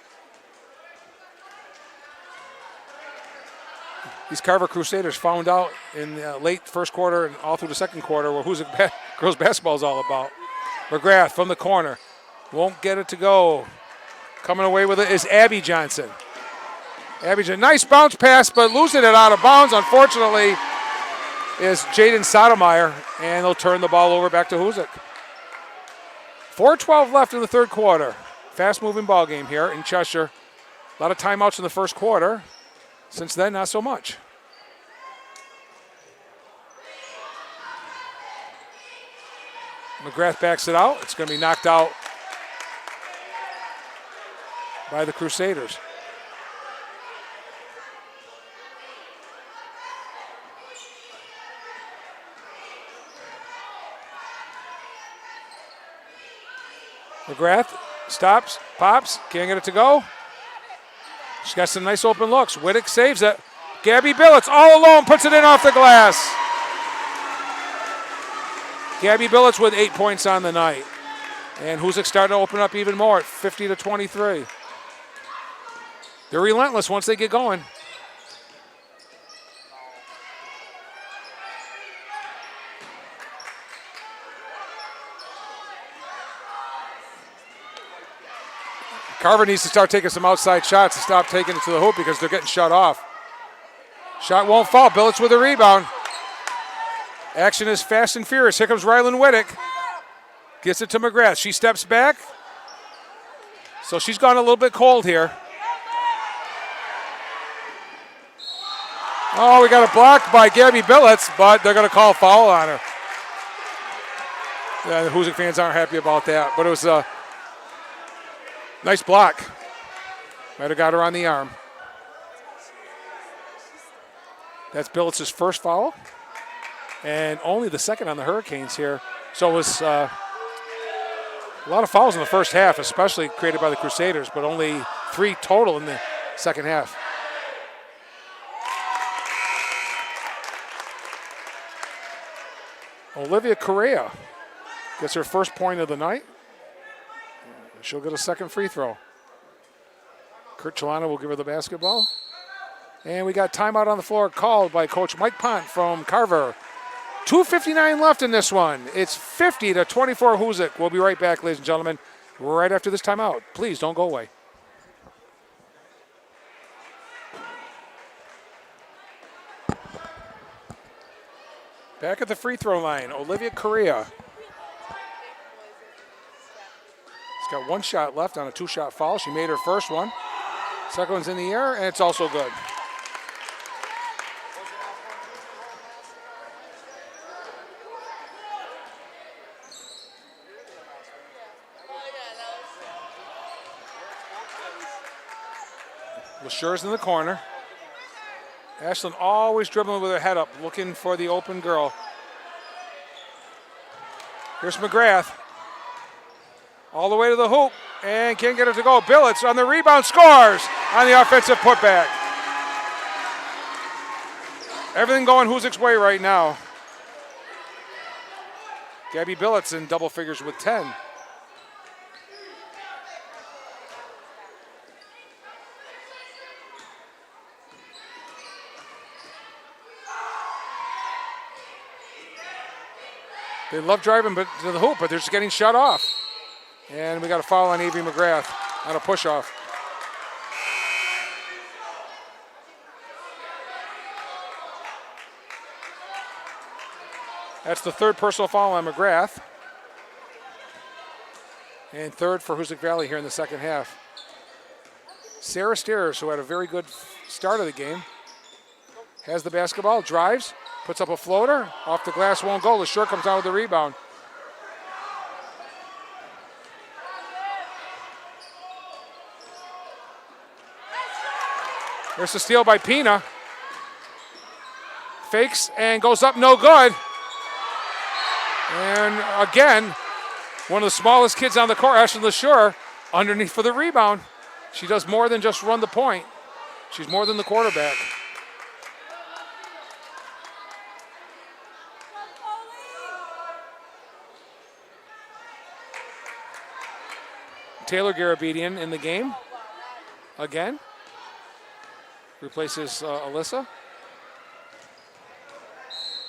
These Carver Crusaders found out in the late first quarter and all through the second quarter where Hoosac girls basketball is all about. McGrath from the corner. Won't get it to go. Coming away with it is Abby Johnson. Abby Johnson, nice bounce pass, but losing it out of bounds, unfortunately, is Jaden Sotomayor, and they'll turn the ball over back to Hoosac. 4:12 left in the third quarter. Fast-moving ball game here in Cheshire. A lot of timeouts in the first quarter. Since then, not so much. McGrath backs it out. It's going to be knocked out by the Crusaders. McGrath stops, pops, can't get it to go. She's got some nice open looks. Whittick saves it. Gabby Billets all alone puts it in off the glass. Gabby Billets with 8 points on the night. And Hoosac starting to open up even more at 50-23. They're relentless once they get going. Carver needs to start taking some outside shots to stop taking it to the hoop because they're getting shut off. Shot won't fall. Billets with a rebound. Action is fast and furious. Here comes Rylan Whittick. Gets it to McGrath. She steps back. So she's gone a little bit cold here. Oh, we got a block by Gabby Billets, but they're going to call a foul on her. Yeah, the Hoosac fans aren't happy about that, but it was a nice block. Might have got her on the arm. That's Billets' first foul, and only the second on the Hurricanes here. So it was a lot of fouls in the first half, especially created by the Crusaders, but only 3 total in the second half. Olivia Correa gets her first point of the night. She'll get a second free throw. Kurt Chalana will give her the basketball. And we got timeout on the floor called by Coach Mike Pont from Carver. 2:59 left in this one. It's 50-24 Hoosac. We'll be right back, ladies and gentlemen, right after this timeout. Please don't go away. Back at the free throw line, Olivia Correa. She's got 1 shot left on a 2-shot foul. She made her first one. Second one's in the air, and it's also good. LaSure's in the corner. Ashlyn always dribbling with her head up, looking for the open girl. Here's McGrath. All the way to the hoop, and can't get it to go. Billets on the rebound, scores on the offensive putback. Everything going Hoosac's way right now. Gabby Billets in double figures with 10. They love driving to the hoop, but they're just getting shut off. And we got a foul on Avery Mcgrath on a push-off. That's the third personal foul on McGrath. And third for Hoosac Valley here in the second half. Sarah Steers, who had a very good start of the game, has the basketball, drives, puts up a floater, off the glass, won't go. LaSure comes out with the rebound. There's a steal by Pina. Fakes and goes up, no good. And again, one of the smallest kids on the court, Ashlyn LaSure, underneath for the rebound. She does more than just run the point. She's more than the quarterback. Taylor Garabedian in the game again. Replaces Alyssa.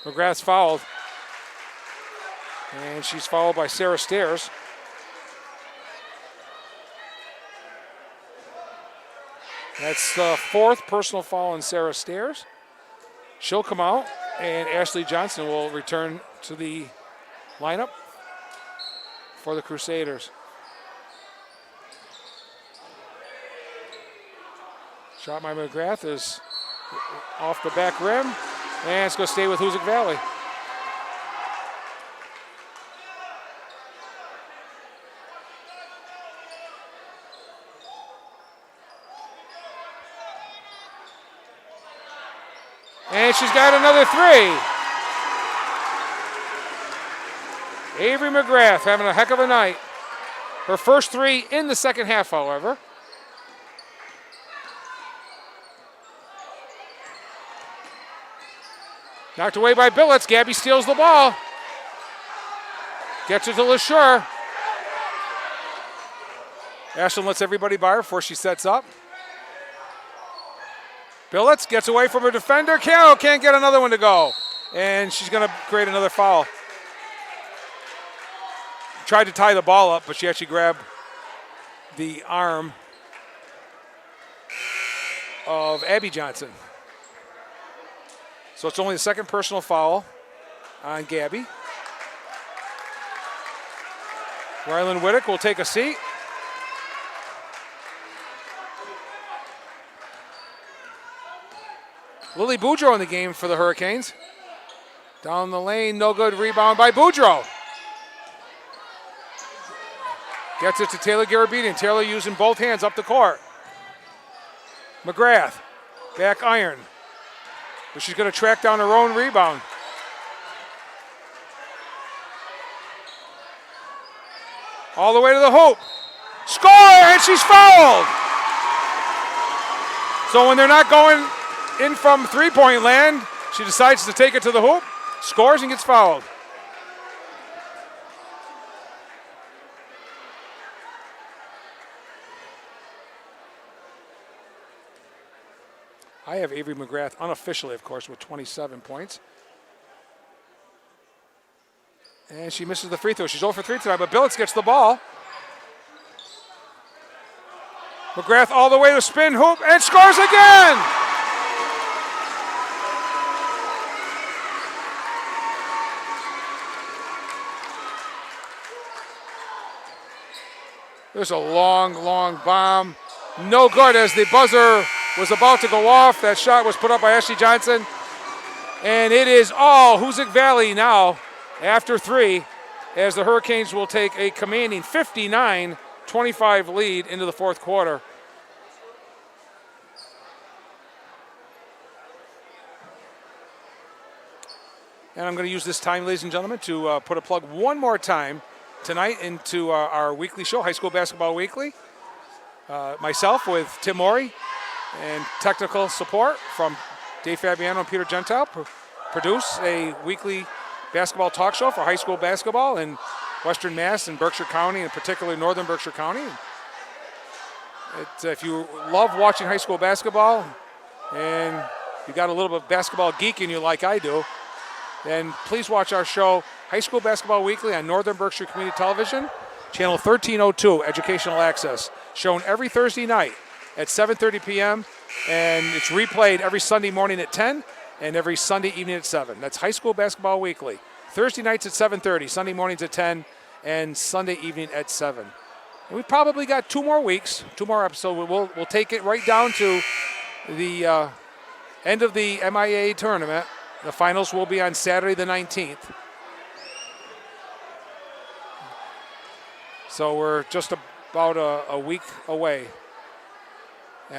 McGrath's fouled. And she's followed by Sarah Stairs. That's the fourth personal foul on Sarah Stairs. She'll come out, and Ashley Johnson will return to the lineup for the Crusaders. Shot by McGrath is off the back rim, and it's going to stay with Hoosac Valley. And she's got another three. Avery Mcgrath having a heck of a night. Her first three in the second half, however. Knocked away by Billets. Gabby steals the ball. Gets it to LaSure. Ashland lets everybody by her before she sets up. Billets gets away from her defender. Carroll can't get another one to go. And she's going to create another foul. Tried to tie the ball up, but she actually grabbed the arm of Abby Johnson. So it's only the second personal foul on Gabby. Rylan Whittick will take a seat. Lily Boudreau in the game for the Hurricanes. Down the lane, no good. Rebound by Boudreau. Gets it to Taylor Garabedian. Taylor using both hands up the court. McGrath, back iron. But she's going to track down her own rebound. All the way to the hoop. Score, and she's fouled. So when they're not going in from three-point land, she decides to take it to the hoop, scores, and gets fouled. I have Avery Mcgrath unofficially, of course, with 27 points. And she misses the free throw. She's 0 for 3 tonight, but Billets gets the ball. McGrath all the way to spin hoop and scores again! There's a long, long bomb. No good as the buzzer was about to go off. That shot was put up by Ashley Johnson. And it is all Hoosac Valley now after three, as the Hurricanes will take a commanding 59-25 lead into the fourth quarter. And I'm going to use this time, ladies and gentlemen, to put a plug one more time tonight into our weekly show, High School Basketball Weekly. Myself with Tim Morey and technical support from Dave Fabiano and Peter Gentile produce a weekly basketball talk show for high school basketball in Western Mass and Berkshire County, and particularly Northern Berkshire County. If you love watching high school basketball and you got a little bit of basketball geek in you like I do, then please watch our show, High School Basketball Weekly, on Northern Berkshire Community Television, channel 1302, Educational Access, shown every Thursday night at 7:30 p.m., and it's replayed every Sunday morning at 10 and every Sunday evening at 7. That's High School Basketball Weekly. Thursday nights at 7:30, Sunday mornings at 10, and Sunday evening at 7. And we've probably got 2 more weeks, 2 more episodes. We'll take it right down to the end of the MIAA tournament. The finals will be on Saturday the 19th. So we're just about a week away.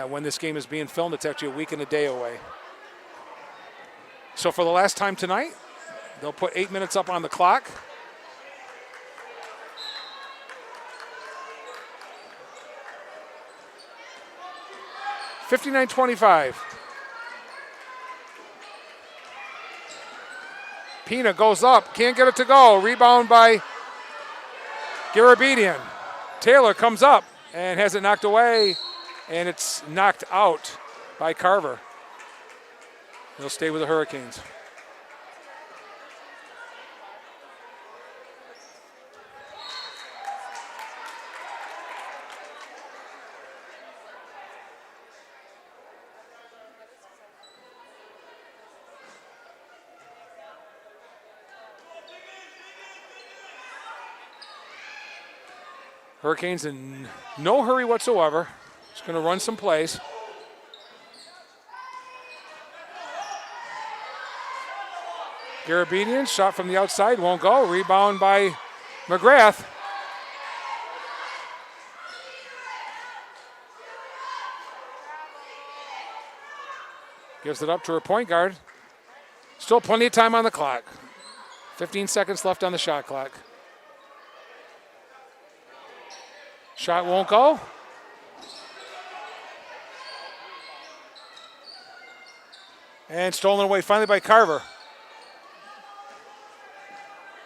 When this game is being filmed, it's actually a week and a day away. So for the last time tonight, they'll put 8 minutes up on the clock. $59-25. Pina goes up, can't get it to go. Rebound by Garabedian. Taylor comes up and has it knocked away, and it's knocked out by Carver. He'll stay with the Hurricanes. Hurricanes in no hurry whatsoever. Just going to run some plays. Garabedian, shot from the outside, won't go. Rebound by McGrath. Gives it up to her point guard. Still plenty of time on the clock. 15 seconds left on the shot clock. Shot won't go. And stolen away finally by Carver.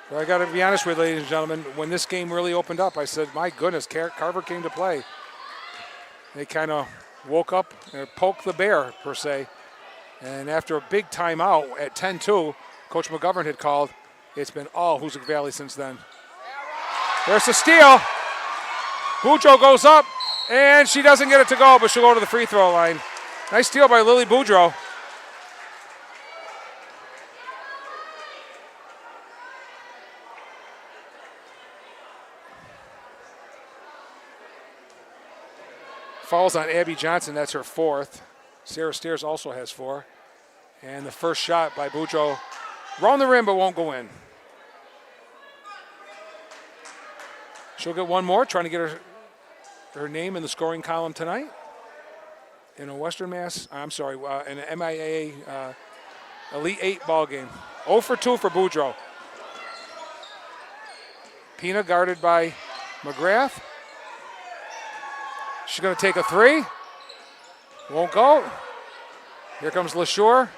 So I got to be honest with you, ladies and gentlemen, when this game really opened up, I said, my goodness, Carver came to play. They kind of woke up and poked the bear, per se. And after a big timeout at 10-2, Coach McGovern had called, it's been all Hoosac Valley since then. There's the steal. Boudreaux goes up, and she doesn't get it to go, but she'll go to the free throw line. Nice steal by Lily Boudreaux. Fouls on Abby Johnson, that's her fourth. Sarah Stairs also has 4. And the first shot by Boudreaux, round the rim but won't go in. She'll get one more, trying to get her name in the scoring column tonight. In a Western Mass, in an MIAA Elite 8 ball game. 0 for 2 for Boudreaux. Pina guarded by McGrath. She's going to take a 3. Won't go. Here comes LaShore.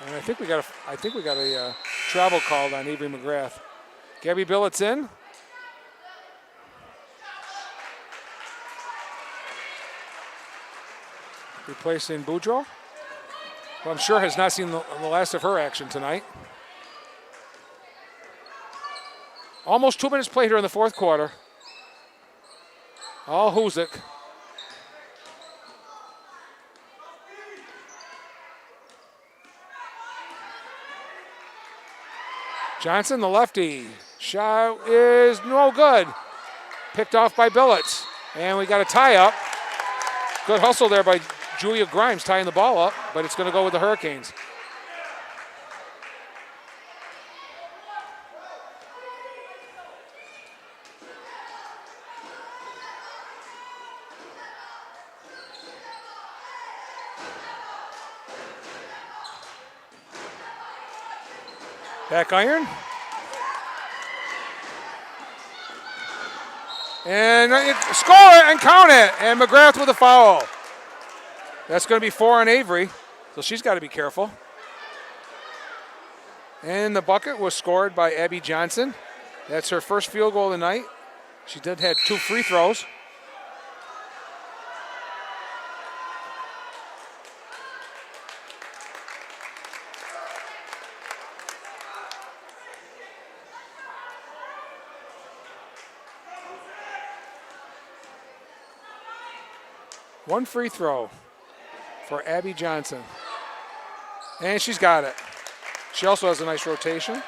And I think we got a travel called on Avery Mcgrath. Gabby Billett's in. Replacing Boudreaux, who I'm sure has not seen the last of her action tonight. Almost 2 minutes played here in the fourth quarter. All Hoosac. Johnson, the lefty. Shot is no good. Picked off by Billets. And we got a tie-up. Good hustle there by Julia Grimes tying the ball up, but it's going to go with the Hurricanes. Back iron. And score it and count it. And McGrath with a foul. That's going to be 4 on Avery, so she's got to be careful. And the bucket was scored by Abby Johnson. That's her first field goal of the night. She did have 2 free throws. One free throw for Abby Johnson. And she's got it. She also has a nice rotation.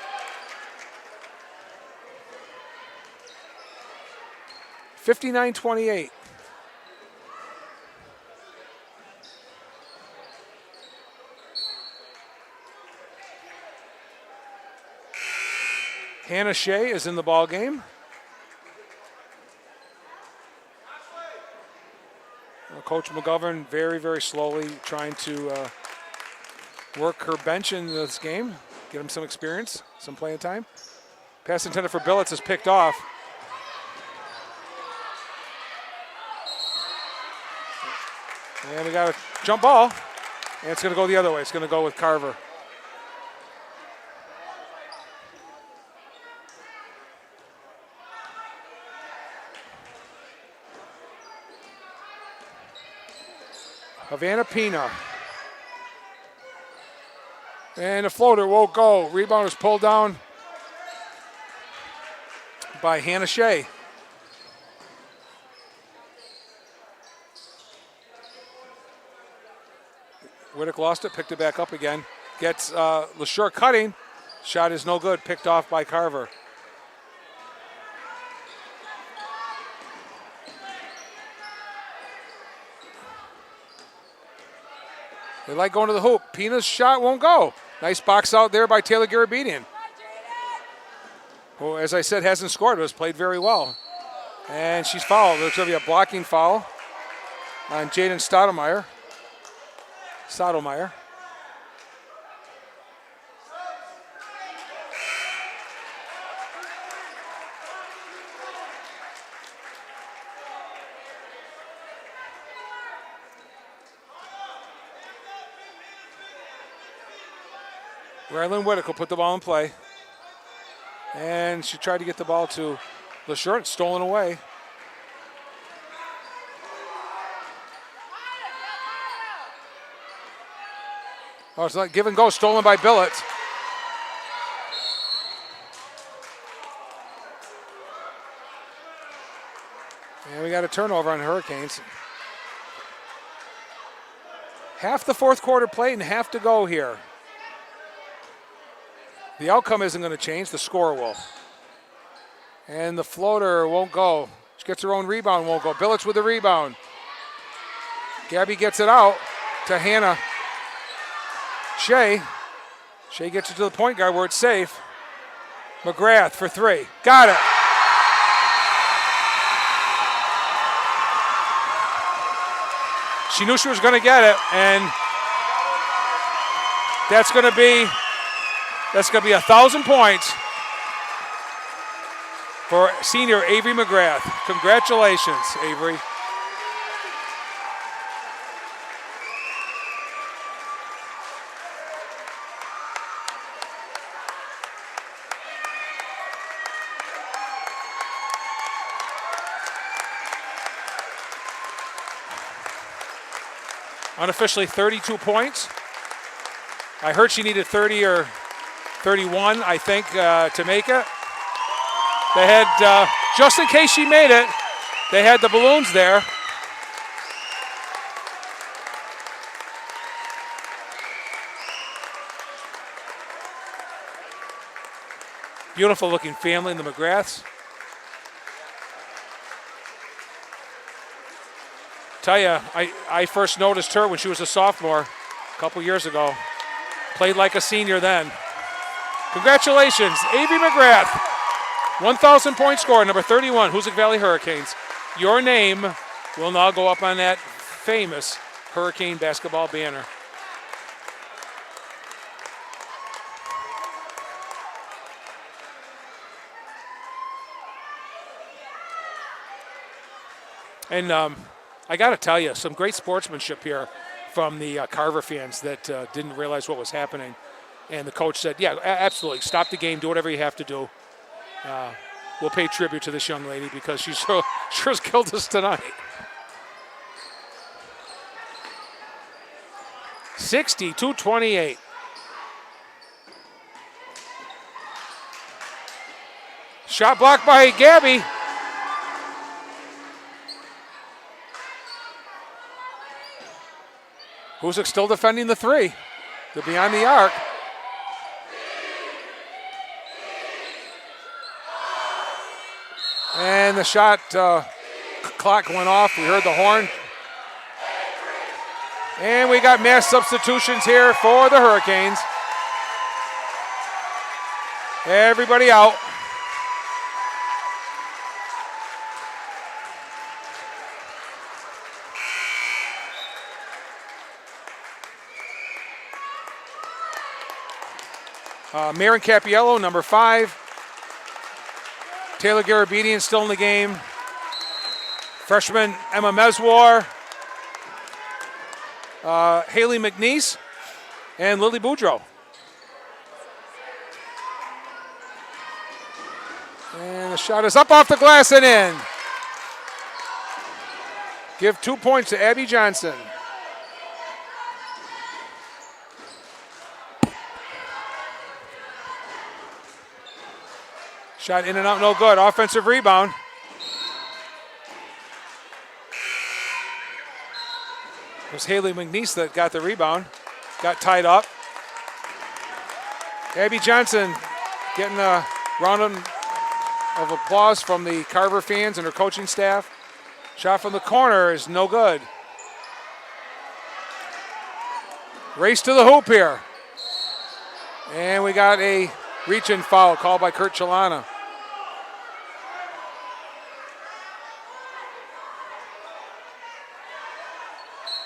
(59-28). Hannah Shea is in the ball game. Coach McGovern very, very slowly trying to work her bench in this game, get him some experience, some playing time. Pass intended for Billets is picked off. And we got a jump ball, and it's going to go the other way. It's going to go with Carver. Havana Pina. And the floater won't go. Rebound is pulled down by Hannah Shea. Whittick lost it, picked it back up again. Gets LaSure cutting. Shot is no good, picked off by Carver. They like going to the hoop. Pina's shot won't go. Nice box out there by Taylor Garabedian, who, as I said, hasn't scored, but has played very well. And she's fouled. There's going to be a blocking foul on Jaden Stottlemyre. Rylan Whittick will put the ball in play. And she tried to get the ball to LaSure. It's stolen away. Oh, it's not give and go, stolen by Billett. And we got a turnover on the Hurricanes. Half the fourth quarter played and half to go here. The outcome isn't going to change, the score will. And the floater won't go. She gets her own rebound, won't go. Billett's with the rebound. Gabby gets it out to Hannah Shea. Shea gets it to the point guard where it's safe. McGrath for three. Got it. She knew she was going to get it, and that's going to be 1,000 points for senior Avery McGrath. Congratulations, Avery. Unofficially 32 points. I heard she needed 30 or 31, I think, to make it. They had, just in case she made it, they had the balloons there. Beautiful looking family in the McGraths. Tell you, I first noticed her when she was a sophomore a couple years ago. Played like a senior then. Congratulations, Avery McGrath. 1,000 point scorer, number 31, Hoosac Valley Hurricanes. Your name will now go up on that famous Hurricane basketball banner. And I got to tell you, some great sportsmanship here from the Carver fans that didn't realize what was happening. And the coach said, yeah, absolutely, stop the game, do whatever you have to do. We'll pay tribute to this young lady because she sure has killed us tonight. 62-28. Shot blocked by Gabby. Hoosac still defending the three. They're beyond the arc. And the shot clock went off. We heard the horn. And we got mass substitutions here for the Hurricanes. Everybody out. Marin Capiello, number 5. Taylor Garabedian still in the game. Freshman Emma Meswar. Haley McNeese. And Lily Boudreau. And the shot is up off the glass and in. Give 2 points to Abby Johnson. Shot in and out, no good. Offensive rebound. It was Haley McNeese that got the rebound. got tied up. Abby Johnson getting a round of applause from the Carver fans and her coaching staff. Shot from the corner is no good. Race to the hoop here. And we got a reach-in foul called by Kurt Chalana.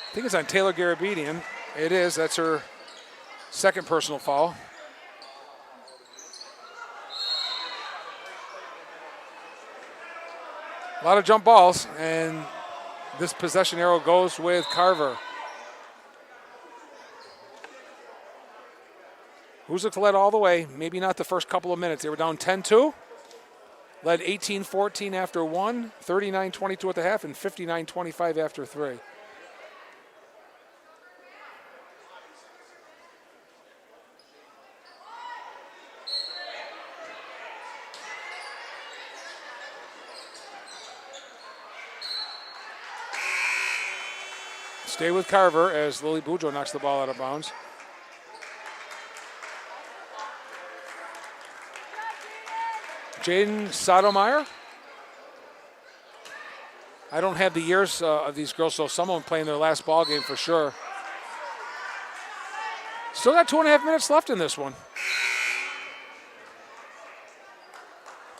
I think it's on Taylor Garabedian. It is. That's her second personal foul. A lot of jump balls, and this possession arrow goes with Carver. Hoosac led all the way, maybe not the first couple of minutes. They were down 10-2, led 18-14 after 1, 39-22 at the half, and 59-25 after 3. Stay with Carver as Lily Boudreaux knocks the ball out of bounds. Jaden Sotomayor. I don't have the years of these girls, so some of them playing their last ball game for sure. Still got 2.5 minutes left in this one.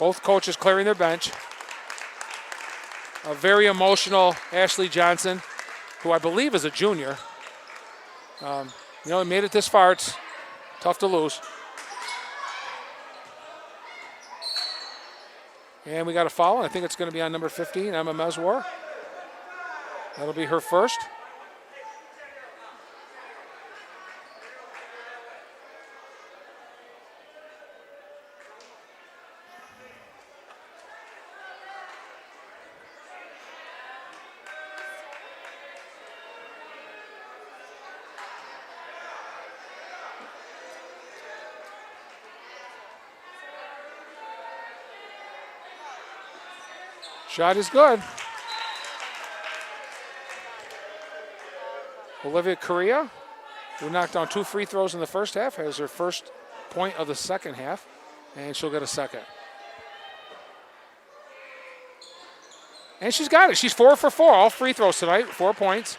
Both coaches clearing their bench. A very emotional Ashley Johnson, who I believe is a junior. He made it this far. It's tough to lose. And we got a foul, and I think it's going to be on number 15, Emma Meswar. That'll be her first. Shot is good. Olivia Correa, who knocked down 2 free throws in the first half, has her first point of the second half, and she'll get a second. And she's got it. She's 4 for 4, all free throws tonight, 4 points.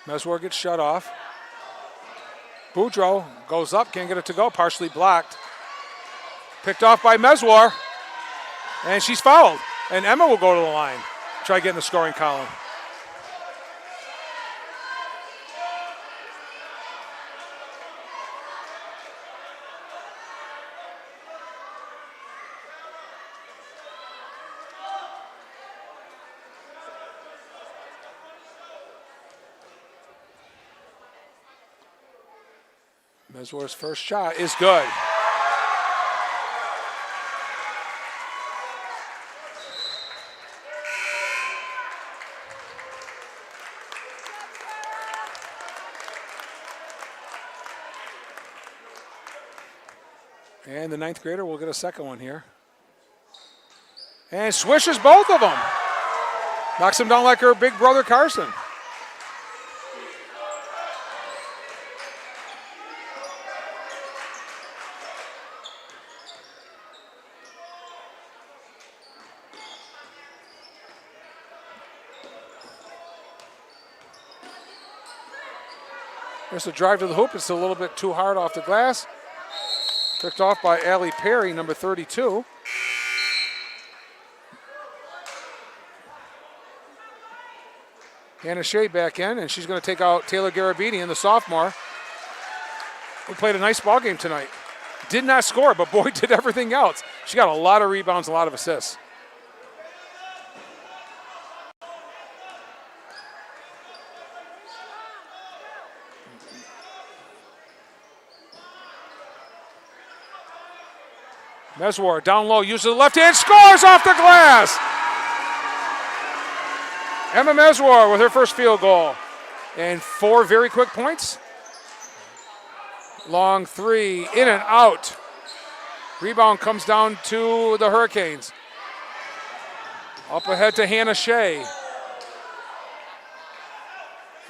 Meswar gets shut off. Boudreaux goes up, can't get it to go, partially blocked. Picked off by Meswar, and she's fouled. And Emma will go to the line, try to get in the scoring column. Meswar's first shot is good. And the 9th grader will get a second one here. And swishes both of them. Knocks him down like her big brother Carson. There's a drive to the hoop. It's a little bit too hard off the glass. Picked off by Allie Perry, number 32. Hannah Shea back in, and she's going to take out Taylor Garabedian, the sophomore, who played a nice ball game tonight. Did not score, but boy, did everything else. She got a lot of rebounds, a lot of assists. Meswar down low, uses the left hand, scores off the glass. Emma Meswar with her first field goal. And 4 very quick points. Long three, in and out. Rebound comes down to the Hurricanes. Up ahead to Hannah Shea.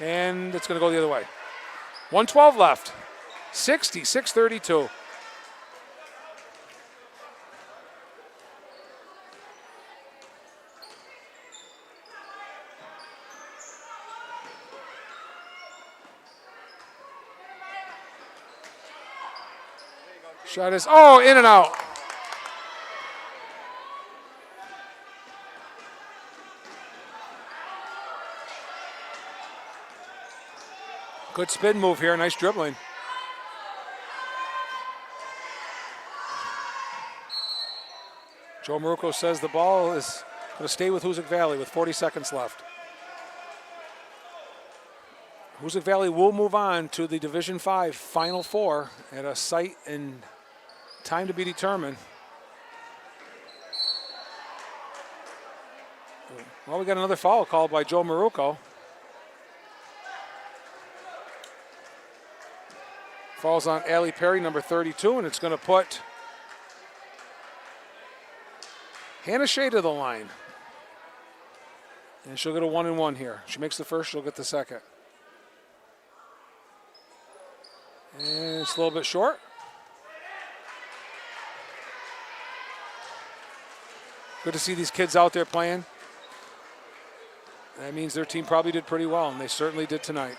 And it's going to go the other way. 1:12 left. 66-32. Shot is, in and out. Good spin move here, nice dribbling. Joe Marucco says the ball is going to stay with Hoosac Valley with 40 seconds left. Hoosac Valley will move on to the Division 5 Final Four at a site and time to be determined. Well, we got another foul called by Joe Marucco. Falls on Allie Perry, number 32, and it's going to put Hannah Shea to the line. And she'll get a 1-and-1 here. She makes the first, she'll get the second. And it's a little bit short. Good to see these kids out there playing. That means their team probably did pretty well, and they certainly did tonight.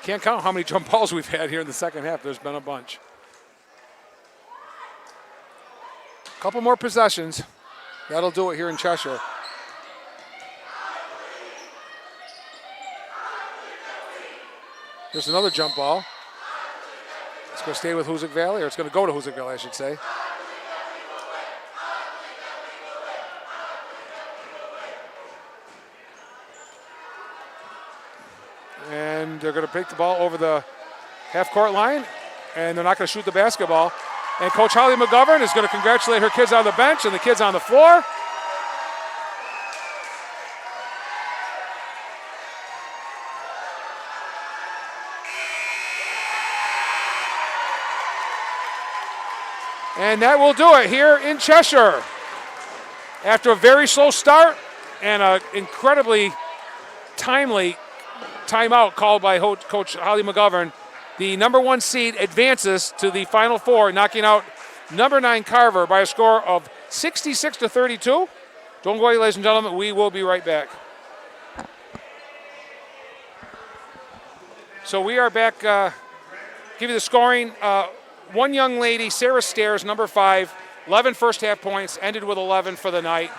Can't count how many jump balls we've had here in the second half. There's been a bunch. A couple more possessions. That'll do it here in Cheshire. There's another jump ball. It's going to stay with Hoosac Valley, or it's going to go to Hoosac Valley, I should say. And they're going to pick the ball over the half-court line, and they're not going to shoot the basketball. And Coach Holly McGovern is going to congratulate her kids on the bench and the kids on the floor. And that will do it here in Cheshire. After a very slow start and an incredibly timely timeout called by Coach Holly McGovern, the number 1 seed advances to the Final Four, knocking out number 9 Carver by a score of 66-32. Don't go away, ladies and gentlemen. We will be right back. So we are back. Give you the scoring. One young lady, Sarah Stairs, number 5, 11 first half points, ended with 11 for the night.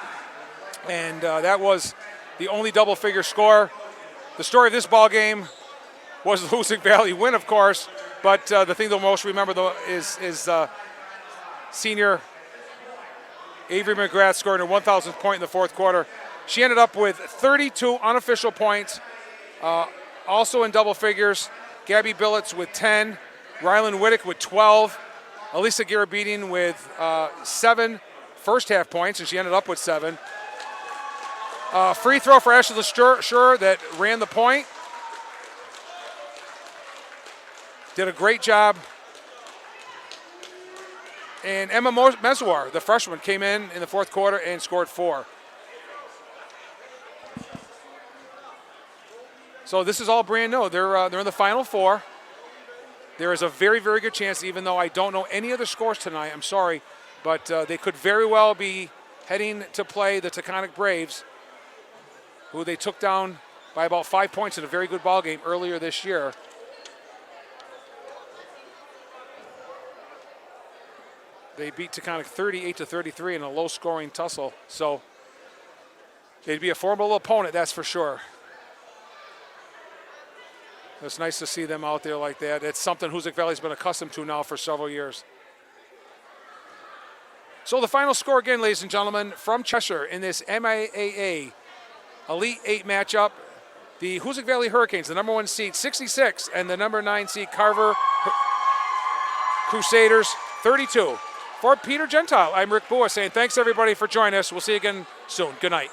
And that was the only double-figure score. The story of this ball game was the Hoosac Valley win, of course, but the thing they'll most remember is senior Avery Mcgrath scoring her 1,000th point in the fourth quarter. She ended up with 32 unofficial points, also in double figures. Gabby Billets with 10, Rylan Whittick with 12, Elisa Garabedian with 7 first half points, and she ended up with 7. Free throw for Ashley Schur that ran the point. Did a great job. And Emma Mezuar, the freshman, came in the fourth quarter and scored 4. So this is all brand new. They're in the Final Four. There is a very, very good chance, even though I don't know any of the scores tonight, I'm sorry, but they could very well be heading to play the Taconic Braves, who they took down by about 5 points in a very good ball game earlier this year. They beat Taconic 38-33 in a low-scoring tussle, so they'd be a formidable opponent, that's for sure. It's nice to see them out there like that. It's something Hoosac Valley's been accustomed to now for several years. So the final score again, ladies and gentlemen, from Cheshire in this MIAA Elite 8 matchup. The Hoosac Valley Hurricanes, the number 1 seed, 66, and the number 9 seed Carver Crusaders, 32. For Peter Gentile, I'm Rick Boa saying thanks everybody for joining us. We'll see you again soon. Good night.